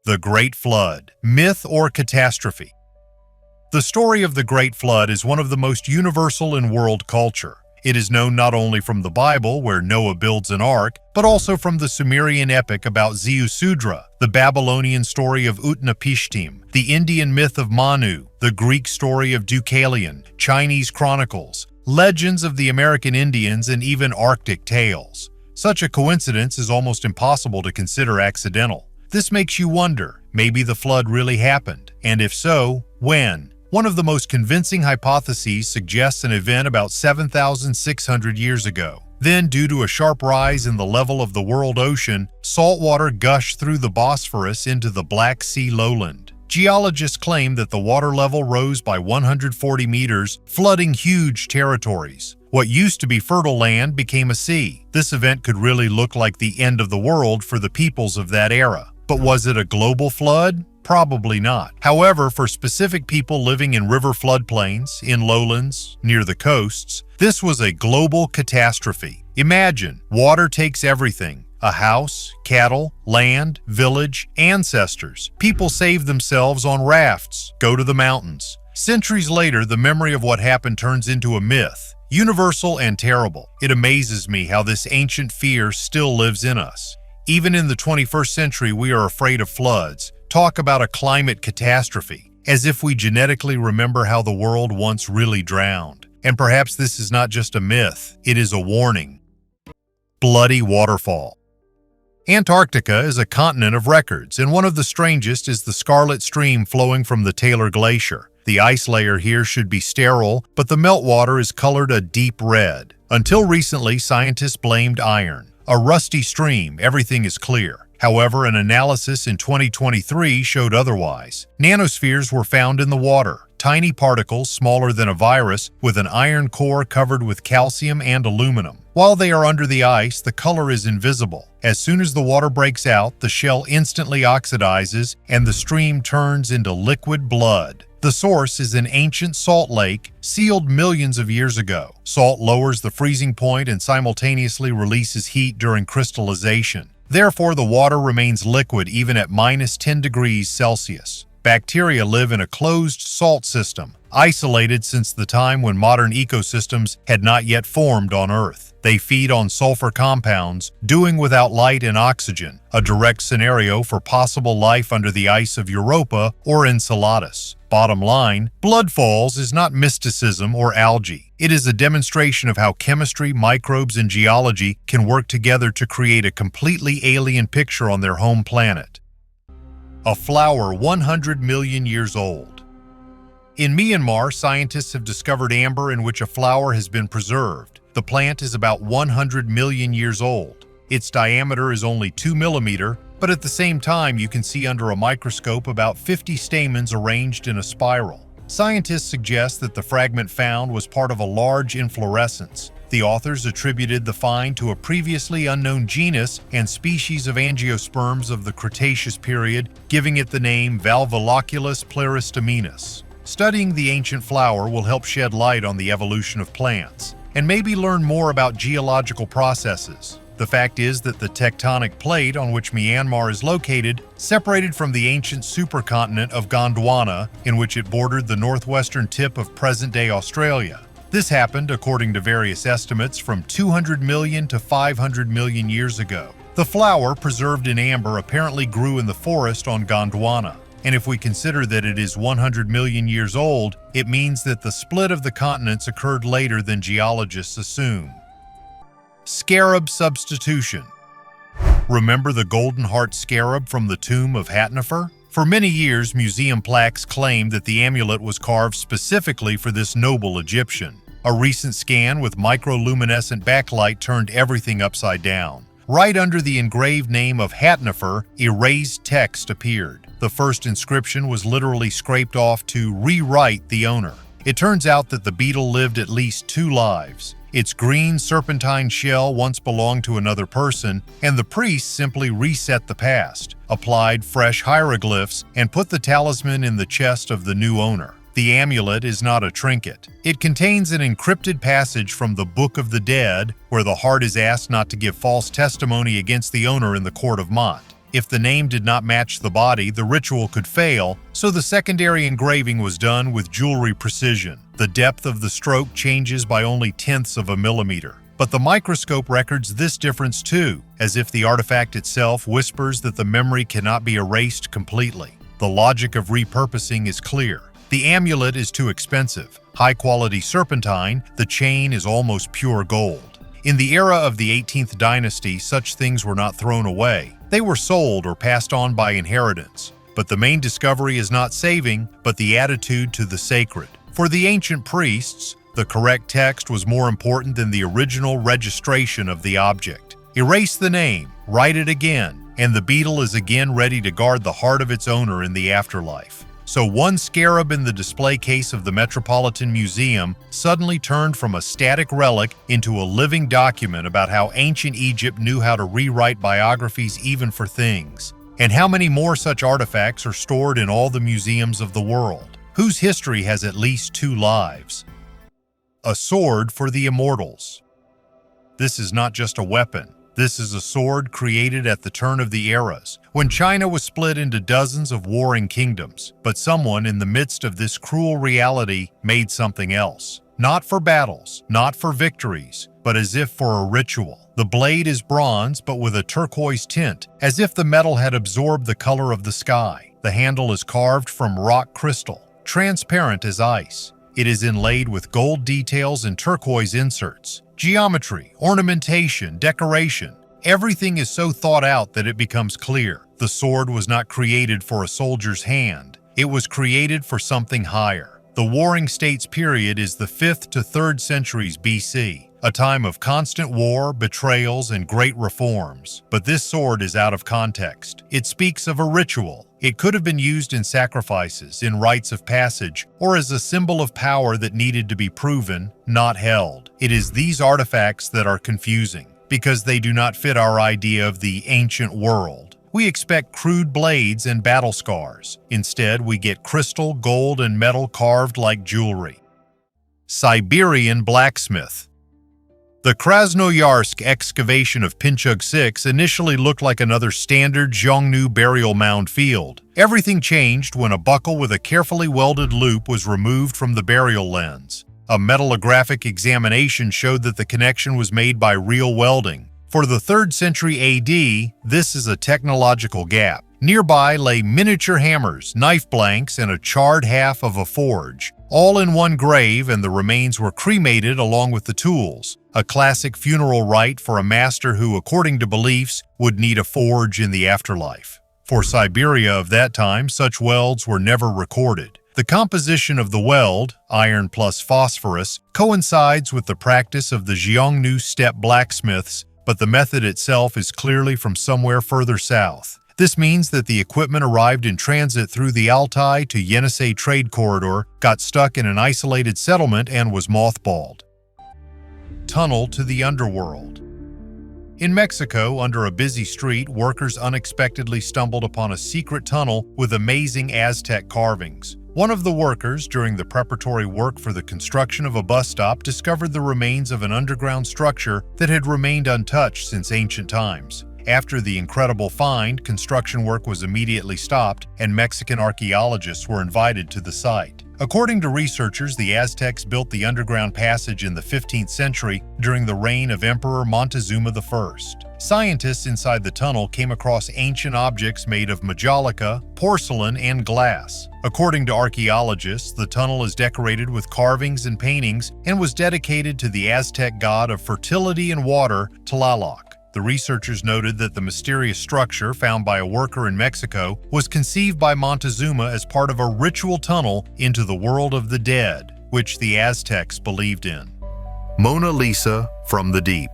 The Great Flood, myth or catastrophe? The story of the Great Flood is one of the most universal in world culture. It is known not only from the Bible, where Noah builds an ark, but also from the Sumerian epic about Ziusudra, the Babylonian story of Utnapishtim, the Indian myth of Manu, the Greek story of Deucalion, Chinese chronicles, legends of the American Indians, and even Arctic tales. Such a coincidence is almost impossible to consider accidental. This makes you wonder, maybe the flood really happened, and if so, when? One of the most convincing hypotheses suggests an event about 7,600 years ago. Then, due to a sharp rise in the level of the world ocean, salt water gushed through the Bosphorus into the Black Sea lowland. Geologists claim that the water level rose by 140 meters, flooding huge territories. What used to be fertile land became a sea. This event could really look like the end of the world for the peoples of that era. But was it a global flood? Probably not. However, for specific people living in river floodplains, in lowlands, near the coasts, this was a global catastrophe. Imagine, water takes everything. A house, cattle, land, village, ancestors. People save themselves on rafts, go to the mountains. Centuries later, the memory of what happened turns into a myth, universal and terrible. It amazes me how this ancient fear still lives in us. Even in the 21st century, we are afraid of floods. Talk about a climate catastrophe, as if we genetically remember how the world once really drowned. And perhaps this is not just a myth, it is a warning. Bloody waterfall. Antarctica is a continent of records, and one of the strangest is the scarlet stream flowing from the Taylor Glacier. The ice layer here should be sterile, but the meltwater is colored a deep red. Until recently, scientists blamed iron. A rusty stream, everything is clear. However, an analysis in 2023 showed otherwise. Nanospheres were found in the water, tiny particles smaller than a virus with an iron core covered with calcium and aluminum. While they are under the ice, the color is invisible. As soon as the water breaks out, the shell instantly oxidizes and the stream turns into liquid blood. The source is an ancient salt lake sealed millions of years ago. Salt lowers the freezing point and simultaneously releases heat during crystallization. Therefore, the water remains liquid even at -10 degrees Celsius. Bacteria live in a closed salt system, isolated since the time when modern ecosystems had not yet formed on Earth. They feed on sulfur compounds, doing without light and oxygen, a direct scenario for possible life under the ice of Europa or Enceladus. Bottom line, blood falls is not mysticism or algae. It is a demonstration of how chemistry, microbes, and geology can work together to create a completely alien picture on their home planet. A flower 100 million years old. In Myanmar, scientists have discovered amber in which a flower has been preserved. The plant is about 100 million years old. Its diameter is only 2 millimeters, but at the same time you can see under a microscope about 50 stamens arranged in a spiral. Scientists suggest that the fragment found was part of a large inflorescence. The authors attributed the find to a previously unknown genus and species of angiosperms of the Cretaceous period, giving it the name Valvulaculus pleristemnus. Studying the ancient flower will help shed light on the evolution of plants, and maybe learn more about geological processes. The fact is that the tectonic plate on which Myanmar is located separated from the ancient supercontinent of Gondwana, in which it bordered the northwestern tip of present-day Australia. This happened, according to various estimates, from 200 million to 500 million years ago. The flower, preserved in amber, apparently grew in the forest on Gondwana. And if we consider that it is 100 million years old, it means that the split of the continents occurred later than geologists assume. Scarab substitution. Remember the golden heart scarab from the tomb of Hatnefer? For many years, museum plaques claimed that the amulet was carved specifically for this noble Egyptian. A recent scan with microluminescent backlight turned everything upside down. Right under the engraved name of Hatnefer, erased text appeared. The first inscription was literally scraped off to rewrite the owner. It turns out that the beetle lived at least 2 lives. Its green serpentine shell once belonged to another person, and the priests simply reset the past, applied fresh hieroglyphs, and put the talisman in the chest of the new owner. The amulet is not a trinket. It contains an encrypted passage from the Book of the Dead, where the heart is asked not to give false testimony against the owner in the court of Mot. If the name did not match the body, the ritual could fail, so the secondary engraving was done with jewelry precision. The depth of the stroke changes by only tenths of a millimeter. But the microscope records this difference too, as if the artifact itself whispers that the memory cannot be erased completely. The logic of repurposing is clear. The amulet is too expensive. High-quality serpentine, the chain is almost pure gold. In the era of the 18th dynasty, such things were not thrown away. They were sold or passed on by inheritance. But the main discovery is not saving, but the attitude to the sacred. For the ancient priests, the correct text was more important than the original registration of the object. Erase the name, write it again, and the beetle is again ready to guard the heart of its owner in the afterlife. So one scarab in the display case of the Metropolitan Museum suddenly turned from a static relic into a living document about how ancient Egypt knew how to rewrite biographies even for things. And how many more such artifacts are stored in all the museums of the world, whose history has at least 2 lives. A sword for the immortals. This is not just a weapon. This is a sword created at the turn of the eras, when China was split into dozens of warring kingdoms. But someone in the midst of this cruel reality made something else. Not for battles, not for victories, but as if for a ritual. The blade is bronze, but with a turquoise tint, as if the metal had absorbed the color of the sky. The handle is carved from rock crystal, transparent as ice. It is inlaid with gold details and turquoise inserts. Geometry, ornamentation, decoration. Everything is so thought out that it becomes clear. The sword was not created for a soldier's hand. It was created for something higher. The Warring States period is the 5th to 3rd centuries BC, a time of constant war, betrayals, and great reforms. But this sword is out of context. It speaks of a ritual. It could have been used in sacrifices, in rites of passage, or as a symbol of power that needed to be proven, not held. It is these artifacts that are confusing, because they do not fit our idea of the ancient world. We expect crude blades and battle scars. Instead, we get crystal, gold, and metal carved like jewelry. Siberian blacksmith. The Krasnoyarsk excavation of Pinchug 6 initially looked like another standard Xiongnu burial mound field. Everything changed when a buckle with a carefully welded loop was removed from the burial lens. A metallographic examination showed that the connection was made by real welding. For the 3rd century AD, this is a technological gap. Nearby lay miniature hammers, knife blanks, and a charred half of a forge, all in one grave, and the remains were cremated along with the tools. A classic funeral rite for a master who, according to beliefs, would need a forge in the afterlife. For Siberia of that time, such welds were never recorded. The composition of the weld, iron plus phosphorus, coincides with the practice of the Xiongnu steppe blacksmiths, but the method itself is clearly from somewhere further south. This means that the equipment arrived in transit through the Altai to Yenisei trade corridor, got stuck in an isolated settlement, and was mothballed. Tunnel to the underworld. In Mexico, under a busy street, workers unexpectedly stumbled upon a secret tunnel with amazing Aztec carvings. One of the workers, during the preparatory work for the construction of a bus stop, discovered the remains of an underground structure that had remained untouched since ancient times. After the incredible find, construction work was immediately stopped, and Mexican archaeologists were invited to the site. According to researchers, the Aztecs built the underground passage in the 15th century during the reign of Emperor Montezuma I. Scientists inside the tunnel came across ancient objects made of majolica, porcelain, and glass. According to archaeologists, the tunnel is decorated with carvings and paintings and was dedicated to the Aztec god of fertility and water, Tlaloc. The researchers noted that the mysterious structure found by a worker in Mexico was conceived by Montezuma as part of a ritual tunnel into the world of the dead, which the Aztecs believed in. Mona Lisa from the deep.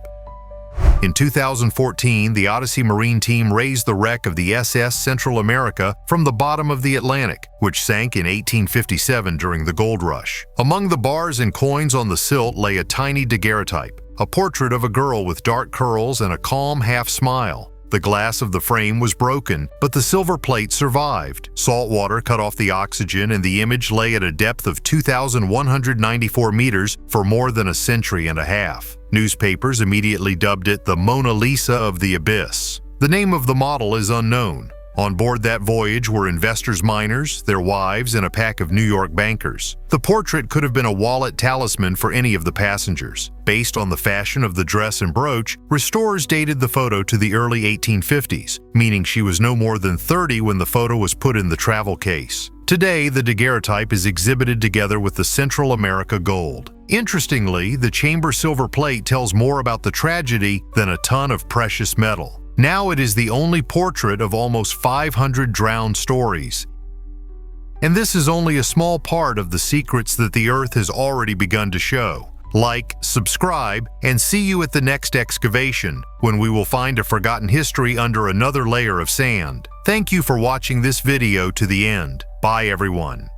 In 2014, the Odyssey Marine team raised the wreck of the SS Central America from the bottom of the Atlantic, which sank in 1857 during the gold rush. Among the bars and coins on the silt lay a tiny daguerreotype, a portrait of a girl with dark curls and a calm half-smile. The glass of the frame was broken, but the silver plate survived. Salt water cut off the oxygen, and the image lay at a depth of 2,194 meters for more than a century and a half. Newspapers immediately dubbed it the Mona Lisa of the Abyss. The name of the model is unknown. On board that voyage were investors' miners, their wives, and a pack of New York bankers. The portrait could have been a wallet talisman for any of the passengers. Based on the fashion of the dress and brooch, restorers dated the photo to the early 1850s, meaning she was no more than 30 when the photo was put in the travel case. Today, the daguerreotype is exhibited together with the Central America gold. Interestingly, the chamber silver plate tells more about the tragedy than a ton of precious metal. Now it is the only portrait of almost 500 drowned stories. And this is only a small part of the secrets that the Earth has already begun to show. Like, subscribe, and see you at the next excavation, when we will find a forgotten history under another layer of sand. Thank you for watching this video to the end. Bye everyone.